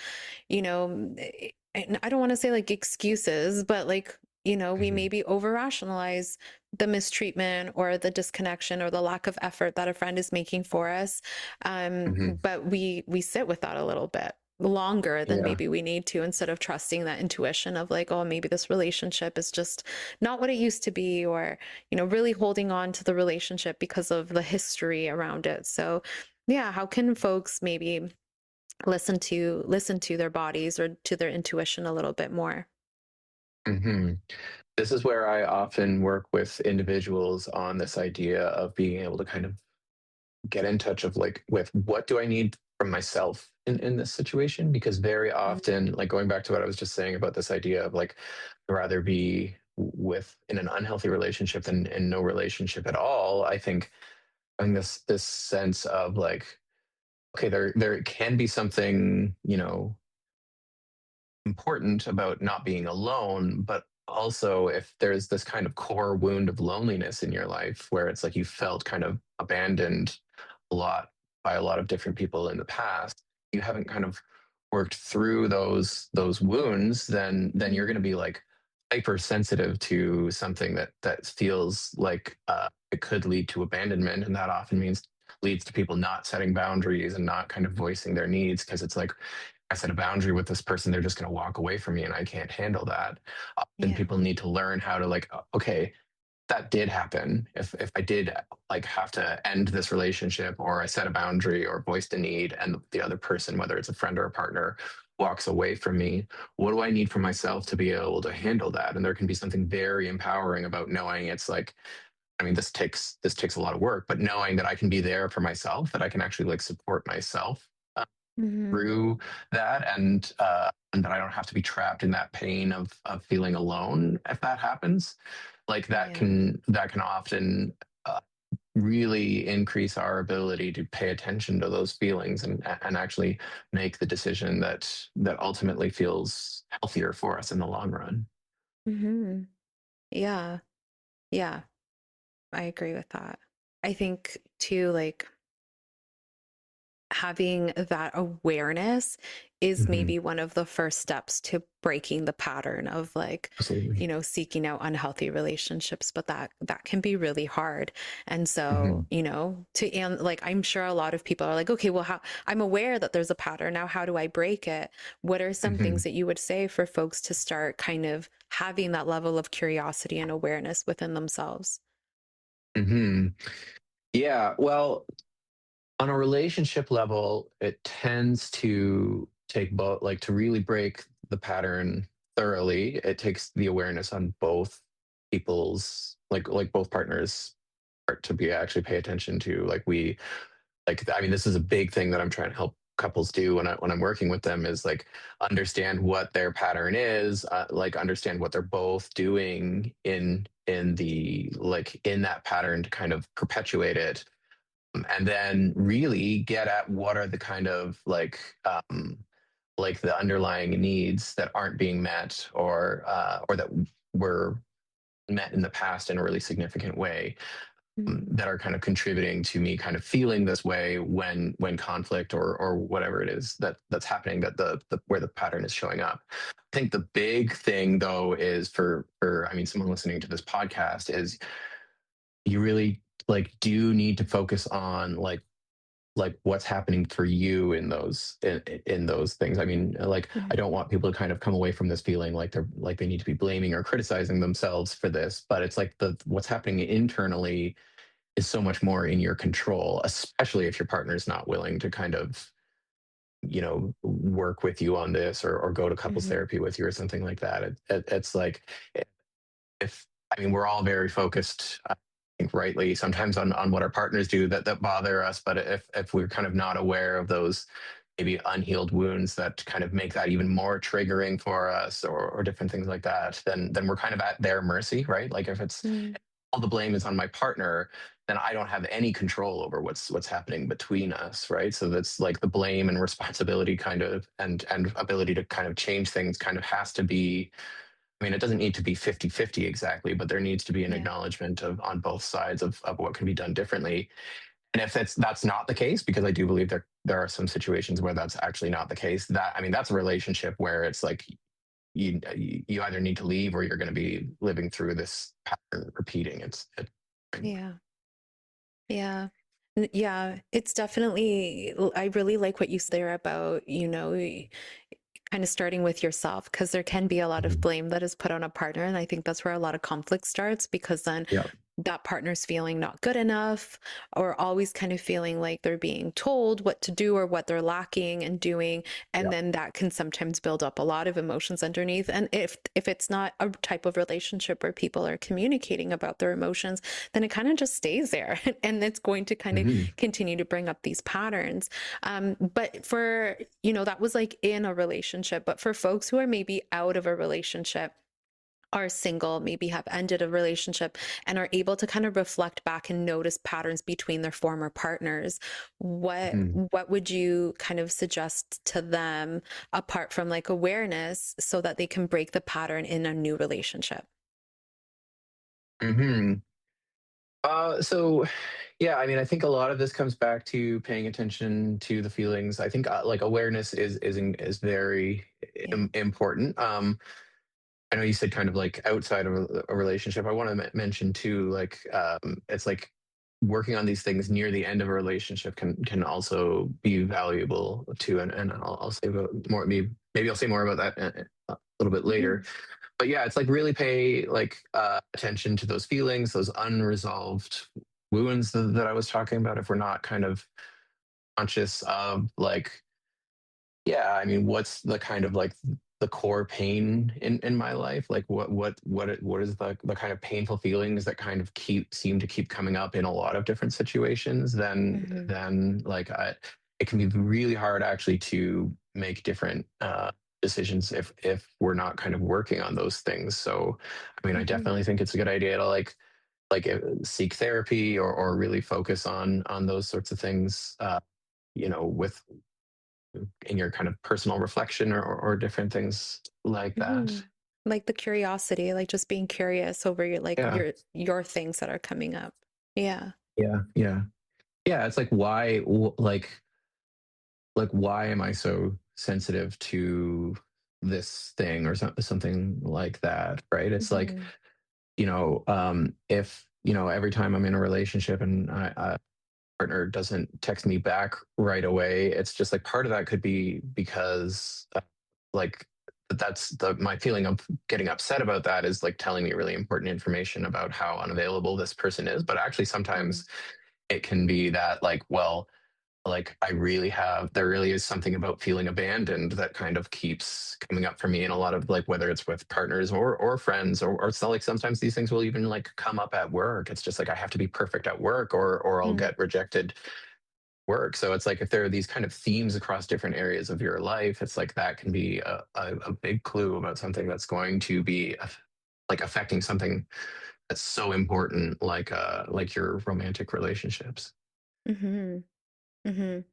[SPEAKER 1] and I don't want to say like excuses, but like, we
[SPEAKER 2] Hmm.
[SPEAKER 1] maybe over rationalize the mistreatment or the disconnection or the lack of effort that a friend is making for us.
[SPEAKER 2] Hmm.
[SPEAKER 1] But we sit with that a little bit longer than
[SPEAKER 2] Yeah.
[SPEAKER 1] maybe we need to, instead of trusting that intuition of like, oh, maybe this relationship is just not what it used to be, or really holding on to the relationship because of the history around it. So yeah, how can folks maybe listen to their bodies or to their intuition a little bit more?
[SPEAKER 2] Hmm. This is where I often work with individuals on this idea of being able to kind of get in touch of like with what do I need from myself in this situation? Because very often, like going back to what I was just saying about this idea of like I'd rather be with in an unhealthy relationship than in no relationship at all. I think having this sense of like, okay, there can be something, important about not being alone, but also if there's this kind of core wound of loneliness in your life where it's like you felt kind of abandoned a lot by a lot of different people in the past, you haven't kind of worked through those wounds, then
[SPEAKER 1] Mhm.
[SPEAKER 2] you're going to be like hypersensitive to something that feels like it could lead to abandonment, and that often means leads to people not setting boundaries and not kind of voicing their needs because it's like I set a boundary with this person, they're just going to walk away from me and I can't handle that. Often
[SPEAKER 1] Yeah.
[SPEAKER 2] people need to learn how to like, okay, that did happen. If I did like have to end this relationship or I set a boundary or voiced a need and the other person, whether it's a friend or a partner, walks away from me, what do I need from myself to be able to handle that? And there can be something very empowering about knowing it's like, I mean, this takes a lot of work, but knowing that I can be there for myself, that I can actually like support myself
[SPEAKER 1] Hmm.
[SPEAKER 2] through that, and that I don't have to be trapped in that pain of feeling alone if that happens. Like
[SPEAKER 1] Yeah.
[SPEAKER 2] that can often really increase our ability to pay attention to those feelings and actually make the decision that ultimately feels healthier for us in the long run.
[SPEAKER 1] Hmm. Yeah. Yeah, I agree with that. I think too, like, having that awareness is
[SPEAKER 2] Hmm.
[SPEAKER 1] maybe one of the first steps to breaking the pattern of, like,
[SPEAKER 2] Absolutely.
[SPEAKER 1] seeking out unhealthy relationships, but that can be really hard. And so,
[SPEAKER 2] Hmm.
[SPEAKER 1] and like, I'm sure a lot of people are like, okay, well, how, I'm aware that there's a pattern now, how do I break it? What are some
[SPEAKER 2] Hmm.
[SPEAKER 1] things that you would say for folks to start kind of having that level of curiosity and awareness within themselves?
[SPEAKER 2] Hmm. Yeah. Well, on a relationship level, it tends to take both, like to really break the pattern thoroughly. It takes the awareness on both people's, like both partners part to be actually pay attention to. I mean, this is a big thing that I'm trying to help couples do when I'm working with them is like understand what their pattern is, like understand what they're both doing in that pattern to kind of perpetuate it, and then really get at what are the kind of like the underlying needs that aren't being met, or that were met in the past in a really significant way,
[SPEAKER 1] Mm.
[SPEAKER 2] that are kind of contributing to me kind of feeling this way when conflict or whatever it is that's happening, that the where the pattern is showing up. I think the big thing though is for I mean someone listening to this podcast is you really like do need to focus on like what's happening for you in those things. I mean, like I
[SPEAKER 1] Mhm.
[SPEAKER 2] don't want people to kind of come away from this feeling like they need to be blaming or criticizing themselves for this, but it's like the what's happening internally is so much more in your control, especially if your partner's not willing to kind of, work with you on this, or go to couples
[SPEAKER 1] Mhm.
[SPEAKER 2] therapy with you or something like that. It's like, if, I mean, we're all very focused, I think rightly, sometimes on what our partners do that bother us. But if we're kind of not aware of those maybe unhealed wounds that kind of make that even more triggering for us, or different things like that, then we're kind of at their mercy, right? Like if it's
[SPEAKER 1] Mm.
[SPEAKER 2] all the blame is on my partner, then I don't have any control over what's happening between us, right? So that's like the blame and responsibility kind of, and ability to kind of change things kind of has to be. I mean, it doesn't need to be 50-50 exactly, but there needs to be an
[SPEAKER 1] Yeah.
[SPEAKER 2] acknowledgement of on both sides of what can be done differently. And if that's not the case, because I do believe there are some situations where that's actually not the case, that I mean that's a relationship where it's like you either need to leave or you're going to be living through this pattern repeating.
[SPEAKER 1] Yeah. Yeah. Yeah, it's definitely, I really like what you said there about, kind of starting with yourself, because there can be a lot of
[SPEAKER 2] Mhm.
[SPEAKER 1] blame that is put on a partner. And I think that's where a lot of conflict starts, because then
[SPEAKER 2] Yeah.
[SPEAKER 1] that partner's feeling not good enough, or always kind of feeling like they're being told what to do or what they're lacking and doing. And
[SPEAKER 2] Yeah.
[SPEAKER 1] then that can sometimes build up a lot of emotions underneath. And if it's not a type of relationship where people are communicating about their emotions, then it kind of just stays there and it's going to kind of
[SPEAKER 2] Hmm.
[SPEAKER 1] continue to bring up these patterns. But for, that was like in a relationship, but for folks who are maybe out of a relationship, are single, maybe have ended a relationship, and are able to kind of reflect back and notice patterns between their former partners,
[SPEAKER 2] Hmm.
[SPEAKER 1] what would you kind of suggest to them, apart from like awareness, so that they can break the pattern in a new relationship?
[SPEAKER 2] Hmm. So yeah, I mean, I think a lot of this comes back to paying attention to the feelings. I think like awareness is very
[SPEAKER 1] Yeah.
[SPEAKER 2] important. I know you said kind of like outside of a relationship. I want to mention too, like it's like working on these things near the end of a relationship can also be valuable too. And I'll say about more. Maybe I'll say more about that a little bit later.
[SPEAKER 1] Mhm.
[SPEAKER 2] But yeah, it's like really pay like attention to those feelings, those unresolved wounds that I was talking about. If we're not kind of conscious of like, yeah, I mean, what's the kind of like the core pain in my life? Like what is the kind of painful feelings that kind of seem to keep coming up in a lot of different situations?
[SPEAKER 1] Mhm.
[SPEAKER 2] Then like it can be really hard actually to make different decisions if we're not kind of working on those things. So I mean, I
[SPEAKER 1] Mhm.
[SPEAKER 2] definitely think it's a good idea to seek therapy, or really focus on those sorts of things. With in your kind of personal reflection, or different things like that.
[SPEAKER 1] Mhm. Like the curiosity, like just being curious over your like
[SPEAKER 2] Yeah.
[SPEAKER 1] your things that are coming up. Yeah.
[SPEAKER 2] Yeah. Yeah. Yeah. It's like, why, why am I so sensitive to this thing or something like that? Right. It's like,
[SPEAKER 1] Mhm.
[SPEAKER 2] if, every time I'm in a relationship and partner doesn't text me back right away, it's just like part of that could be because like that's the my feeling of getting upset about that is like telling me really important information about how unavailable this person is. But actually
[SPEAKER 1] Mhm.
[SPEAKER 2] sometimes it can be that like, well, like there really is something about feeling abandoned that kind of keeps coming up for me in a lot of like, whether it's with partners or friends, or so like sometimes these things will even like come up at work. It's just like I have to be perfect at work or I'll
[SPEAKER 1] Mm.
[SPEAKER 2] get rejected work. So it's like if there are these kind of themes across different areas of your life, it's like that can be a big clue about something that's going to be like affecting something that's so important, like your romantic relationships.
[SPEAKER 1] Mhm. Mhm.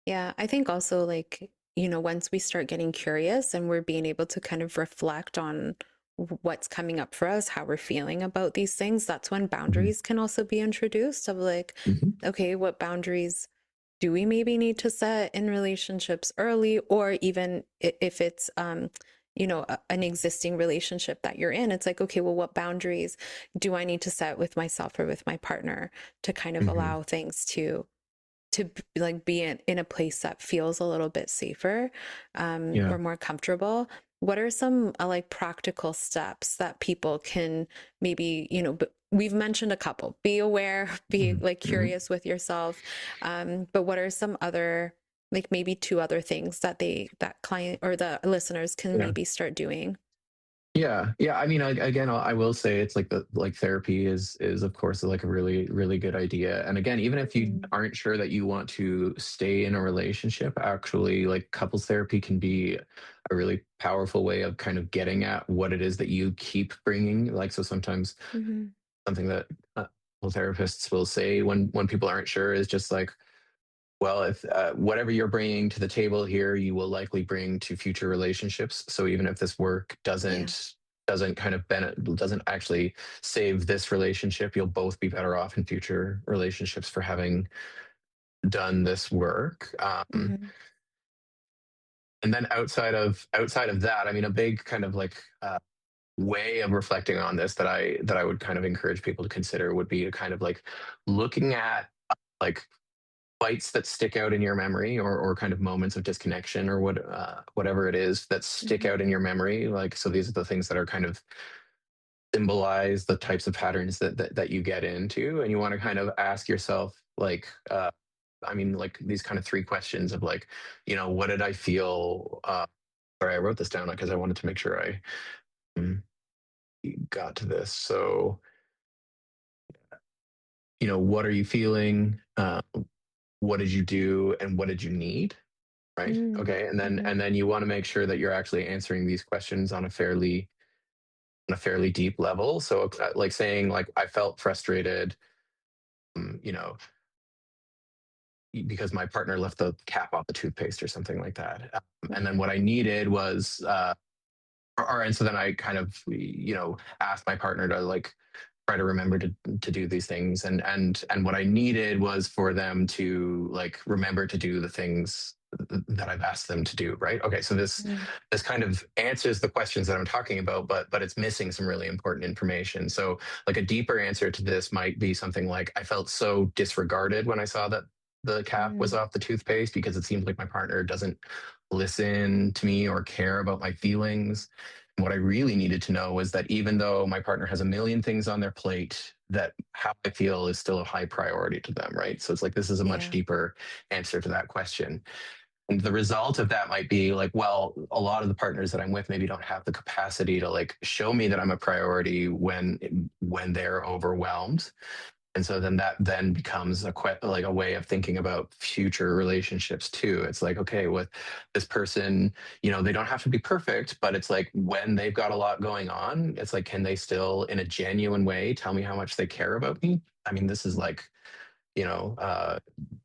[SPEAKER 1] Yeah, I think also like, once we start getting curious and we're being able to kind of reflect on what's coming up for us, how we're feeling about these things, that's when
[SPEAKER 2] Mhm.
[SPEAKER 1] boundaries can also be introduced of like,
[SPEAKER 2] Mhm.
[SPEAKER 1] okay, what boundaries do we maybe need to set in relationships early, or even if it's an existing relationship that you're in, it's like, okay, well, what boundaries do I need to set with myself or with my partner to kind of
[SPEAKER 2] Mhm.
[SPEAKER 1] allow things to like be in a place that feels a little bit safer,
[SPEAKER 2] Yeah.
[SPEAKER 1] or more comfortable. What are some like practical steps that people can maybe, we've mentioned a couple, be aware, be
[SPEAKER 2] Mhm.
[SPEAKER 1] like
[SPEAKER 2] Mhm.
[SPEAKER 1] curious with yourself. But what are some other, like maybe two other things that that client or the listeners can
[SPEAKER 2] Yeah.
[SPEAKER 1] maybe start doing?
[SPEAKER 2] Yeah, yeah. I mean, again, I will say it's like therapy is of course like a really really good idea. And again, even if you
[SPEAKER 1] Mm-hmm.
[SPEAKER 2] aren't sure that you want to stay in a relationship, actually, like couples therapy can be a really powerful way of kind of getting at what it is that you keep bringing. Like, so sometimes
[SPEAKER 1] Mm-hmm.
[SPEAKER 2] something that couple therapists will say when people aren't sure is just like, well, if whatever you're bringing to the table here, you will likely bring to future relationships. So even if this work
[SPEAKER 1] Yeah.
[SPEAKER 2] doesn't kind of doesn't actually save this relationship, you'll both be better off in future relationships for having done this work.
[SPEAKER 1] Mm-hmm.
[SPEAKER 2] And then outside of that, I mean, a big kind of like way of reflecting on this that I would kind of encourage people to consider would be to kind of like looking at like fights that stick out in your memory, or kind of moments of disconnection, or whatever it is that stick
[SPEAKER 1] Mm-hmm.
[SPEAKER 2] out in your memory. Like, so these are the things that are kind of symbolize the types of patterns that you get into, and you want to kind of ask yourself like, I mean, like these kind of three questions of like, what did I feel? Sorry, I wrote this down because I wanted to make sure I um, got to this. So, what are you feeling? What did you do, and what did you need? Right. Okay.
[SPEAKER 1] Mm-hmm.
[SPEAKER 2] And then you want to make sure that you're actually answering these questions on a fairly deep level. So like saying like, I felt frustrated, um, you know, because my partner left the cap off the toothpaste or something like that. And then what I needed was, and so then I kind of, asked my partner to like try to remember to do these things, and what I needed was for them to like remember to do the things that I've asked them to do. Right. Okay. So
[SPEAKER 1] Mm-hmm.
[SPEAKER 2] this kind of answers the questions that I'm talking about, but it's missing some really important information. So like a deeper answer to this might be something like, I felt so disregarded when I saw that the cap was
[SPEAKER 1] Mm-hmm.
[SPEAKER 2] off the toothpaste, because it seems like my partner doesn't listen to me or care about my feelings. What I really needed to know was that even though my partner has a million things on their plate, that how I feel is still a high priority to them, right? So it's like, this is a much
[SPEAKER 1] Yeah.
[SPEAKER 2] deeper answer to that question. And the result of that might be like, well, a lot of the partners that I'm with maybe don't have the capacity to like show me that I'm a priority when they're overwhelmed. And so then that then becomes like a way of thinking about future relationships too. It's like, okay, with this person, they don't have to be perfect, but it's like when they've got a lot going on, it's like, can they still in a genuine way tell me how much they care about me? I mean, this is like,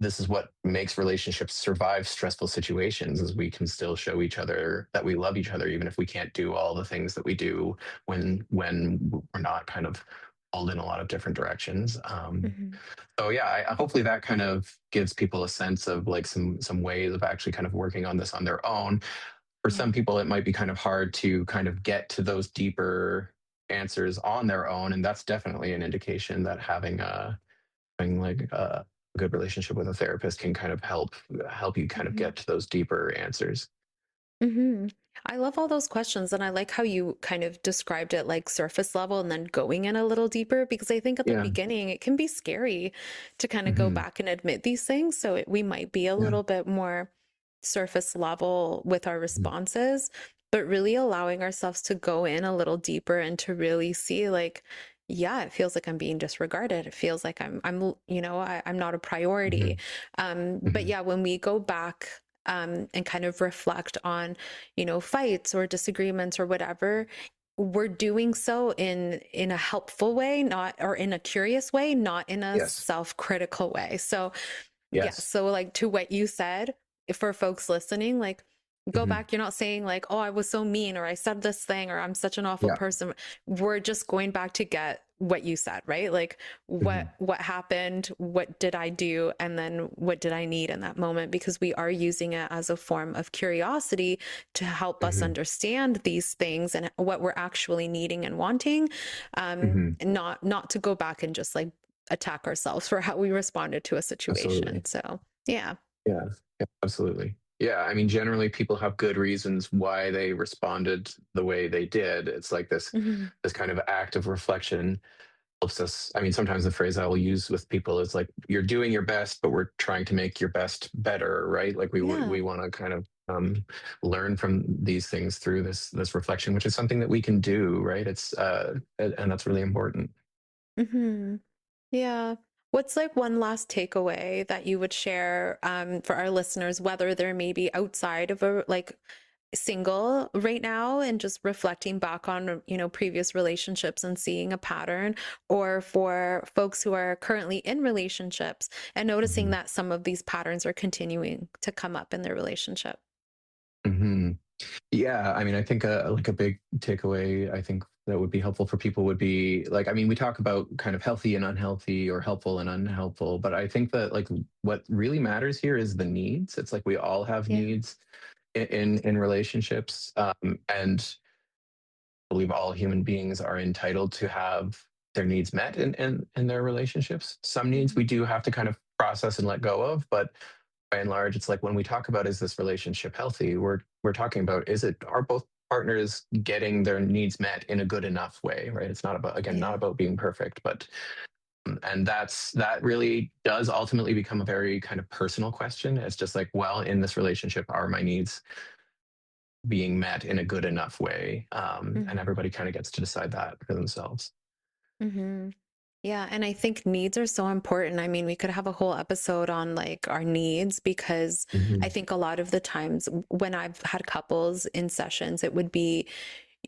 [SPEAKER 2] this is what makes relationships survive stressful situations, is we can still show each other that we love each other, even if we can't do all the things that we do when we're not kind of pulled in a lot of different directions.
[SPEAKER 1] Hmm.
[SPEAKER 2] So yeah, hopefully that kind of gives people a sense of like some ways of actually kind of working on this on their own. For
[SPEAKER 1] Yeah.
[SPEAKER 2] some people, it might be kind of hard to kind of get to those deeper answers on their own, and that's definitely an indication that having like a good relationship with a therapist can kind of help you kind of
[SPEAKER 1] Hmm.
[SPEAKER 2] get to those deeper answers.
[SPEAKER 1] Hmm. I love all those questions, and I like how you kind of described it like surface level and then going in a little deeper, because I think at the
[SPEAKER 2] Yeah.
[SPEAKER 1] beginning it can be scary to kind of go
[SPEAKER 2] Hmm.
[SPEAKER 1] back and admit these things. So we might be a
[SPEAKER 2] Yeah.
[SPEAKER 1] little bit more surface level with our
[SPEAKER 2] Mhm.
[SPEAKER 1] responses, but really allowing ourselves to go in a little deeper and to really see like, yeah, it feels like I'm being disregarded. It feels like I'm not a priority.
[SPEAKER 2] Hmm.
[SPEAKER 1] But
[SPEAKER 2] Hmm.
[SPEAKER 1] yeah, when we go back and kind of reflect on, fights or disagreements or whatever, we're doing so in a helpful way, not or in a curious way, not in a
[SPEAKER 2] Yes.
[SPEAKER 1] self-critical way. So yeah,
[SPEAKER 2] Yes.
[SPEAKER 1] so like to what you said, for folks listening, like go
[SPEAKER 2] Hmm.
[SPEAKER 1] back, you're not saying like, oh, I was so mean or I said this thing or I'm such an awful
[SPEAKER 2] Yeah.
[SPEAKER 1] person. We're just going back to get what you said, right? Like
[SPEAKER 2] Hmm.
[SPEAKER 1] what happened, what did I do, and then what did I need in that moment, because we are using it as a form of curiosity to help us
[SPEAKER 2] Hmm.
[SPEAKER 1] understand these things and what we're actually needing and wanting,
[SPEAKER 2] Hmm.
[SPEAKER 1] not to go back and just like attack ourselves for how we responded to a situation.
[SPEAKER 2] Absolutely.
[SPEAKER 1] So, yeah.
[SPEAKER 2] Yeah. Yeah. Absolutely. Yeah. I mean, generally, people have good reasons why they responded the way they did. It's like
[SPEAKER 1] Hmm.
[SPEAKER 2] this kind of act of reflection helps us. I mean, sometimes the phrase I will use with people is like, "You're doing your best, but we're trying to make your best better." Right? Like
[SPEAKER 1] Yeah.
[SPEAKER 2] we want to kind of learn from these things through this reflection, which is something that we can do. Right? And that's really important.
[SPEAKER 1] Hmm. Yeah. What's like one last takeaway that you would share for our listeners, whether they're maybe outside of a like single right now and just reflecting back on, previous relationships and seeing a pattern, or for folks who are currently in relationships and noticing
[SPEAKER 2] Hmm.
[SPEAKER 1] that some of these patterns are continuing to come up in their relationship?
[SPEAKER 2] Hmm. Yeah, I mean, I think like a big takeaway, I think that would be helpful for people would be like, I mean, we talk about kind of healthy and unhealthy or helpful and unhelpful, but I think that like what really matters here is the needs. It's like we all have
[SPEAKER 1] Yeah.
[SPEAKER 2] needs in relationships, and I believe all human beings are entitled to have their needs met in their relationships. Some needs we
[SPEAKER 1] Hmm.
[SPEAKER 2] do have to kind of process and let go of, but by and large, it's like when we talk about is this relationship healthy, we're talking about is it are both partners getting their needs met in a good enough way, right? It's not about again not
[SPEAKER 1] Yeah.
[SPEAKER 2] about being perfect, but and that really does ultimately become a very kind of personal question. It's just like, well, in this relationship, are my needs being met in a good enough way? And
[SPEAKER 1] Hmm.
[SPEAKER 2] everybody kind of gets to decide that for themselves.
[SPEAKER 1] Hmm. Yeah, and I think needs are so important. I mean, we could have a whole episode on like our needs, because I
[SPEAKER 2] Hmm.
[SPEAKER 1] think a lot of the times when I've had couples in sessions, it would be,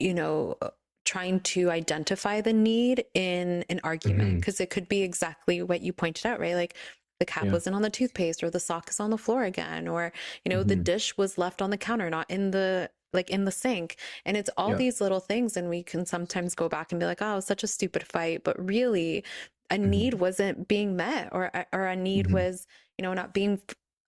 [SPEAKER 1] you know, trying to identify the need in an argument,
[SPEAKER 2] Hmm.
[SPEAKER 1] because it could be exactly what you pointed out, right? Like the cap
[SPEAKER 2] Yeah.
[SPEAKER 1] wasn't on the toothpaste, or the sock is on the floor again, or, the
[SPEAKER 2] Hmm.
[SPEAKER 1] dish was left on the counter, not in the like in the sink. And it's all
[SPEAKER 2] Yeah.
[SPEAKER 1] these little things. And we can sometimes go back and be like, oh, it was such a stupid fight. But really, a need
[SPEAKER 2] Hmm.
[SPEAKER 1] wasn't being met, or a need
[SPEAKER 2] Hmm.
[SPEAKER 1] was, not being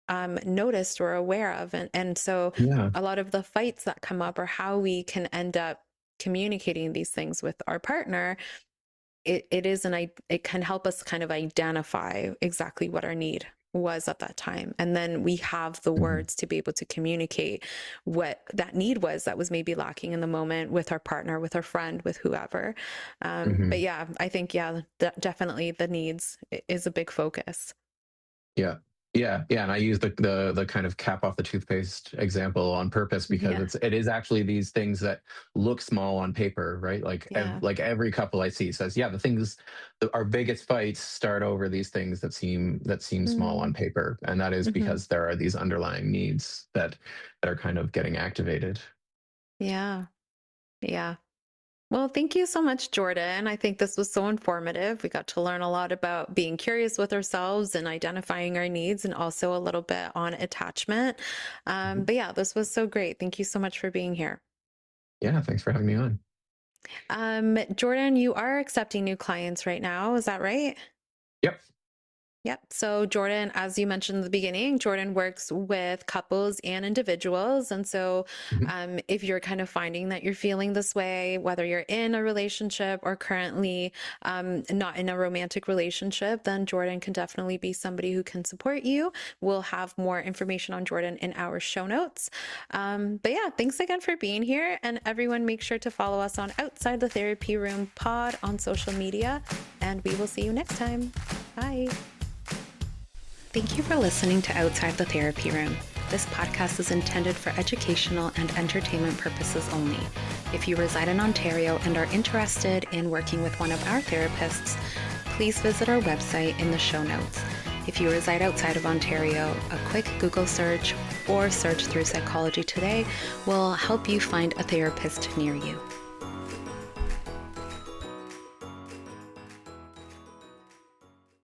[SPEAKER 1] noticed or aware of. And so
[SPEAKER 2] Yeah.
[SPEAKER 1] a lot of the fights that come up are how we can end up communicating these things with our partner. It can help us kind of identify exactly what our need was at that time, and then we have the
[SPEAKER 2] Hmm.
[SPEAKER 1] words to be able to communicate what that need was that was maybe lacking in the moment with our partner, with our friend, with whoever. But
[SPEAKER 2] Hmm.
[SPEAKER 1] yeah, I think, yeah, definitely the needs is a big focus.
[SPEAKER 2] Yeah. Yeah. Yeah. And I use the kind of cap off the toothpaste example on purpose because
[SPEAKER 1] Yeah.
[SPEAKER 2] it is actually these things that look small on paper, right?
[SPEAKER 1] Yeah.
[SPEAKER 2] Like every couple I see says, yeah, the things our biggest fights start over these things that seem small on
[SPEAKER 1] Mm-hmm.
[SPEAKER 2] paper. And that is
[SPEAKER 1] Mm-hmm.
[SPEAKER 2] because there are these underlying needs that are kind of getting activated.
[SPEAKER 1] Yeah. Yeah. Well, thank you so much, Jordan. I think this was so informative. We got to learn a lot about being curious with ourselves and identifying our needs, and also a little bit on attachment.
[SPEAKER 2] Mhm.
[SPEAKER 1] But yeah, this was so great. Thank you so much for being here.
[SPEAKER 2] Yeah, thanks for having me on.
[SPEAKER 1] Jordan, you are accepting new clients right now. Is that right?
[SPEAKER 2] Yep.
[SPEAKER 1] Yep. So, Jordan, as you mentioned in the beginning, Jordan works with couples and individuals. And so,
[SPEAKER 2] Mhm.
[SPEAKER 1] if you're kind of finding that you're feeling this way, whether you're in a relationship or currently not in a romantic relationship, then Jordan can definitely be somebody who can support you. We'll have more information on Jordan in our show notes. But yeah, thanks again for being here. And everyone, make sure to follow us on Outside the Therapy Room Pod on social media. And we will see you next time. Bye. Thank you for listening to Outside the Therapy Room. This podcast is intended for educational and entertainment purposes only. If you reside in Ontario and are interested in working with one of our therapists, please visit our website in the show notes. If you reside outside of Ontario, a quick Google search or search through Psychology Today will help you find a therapist near you.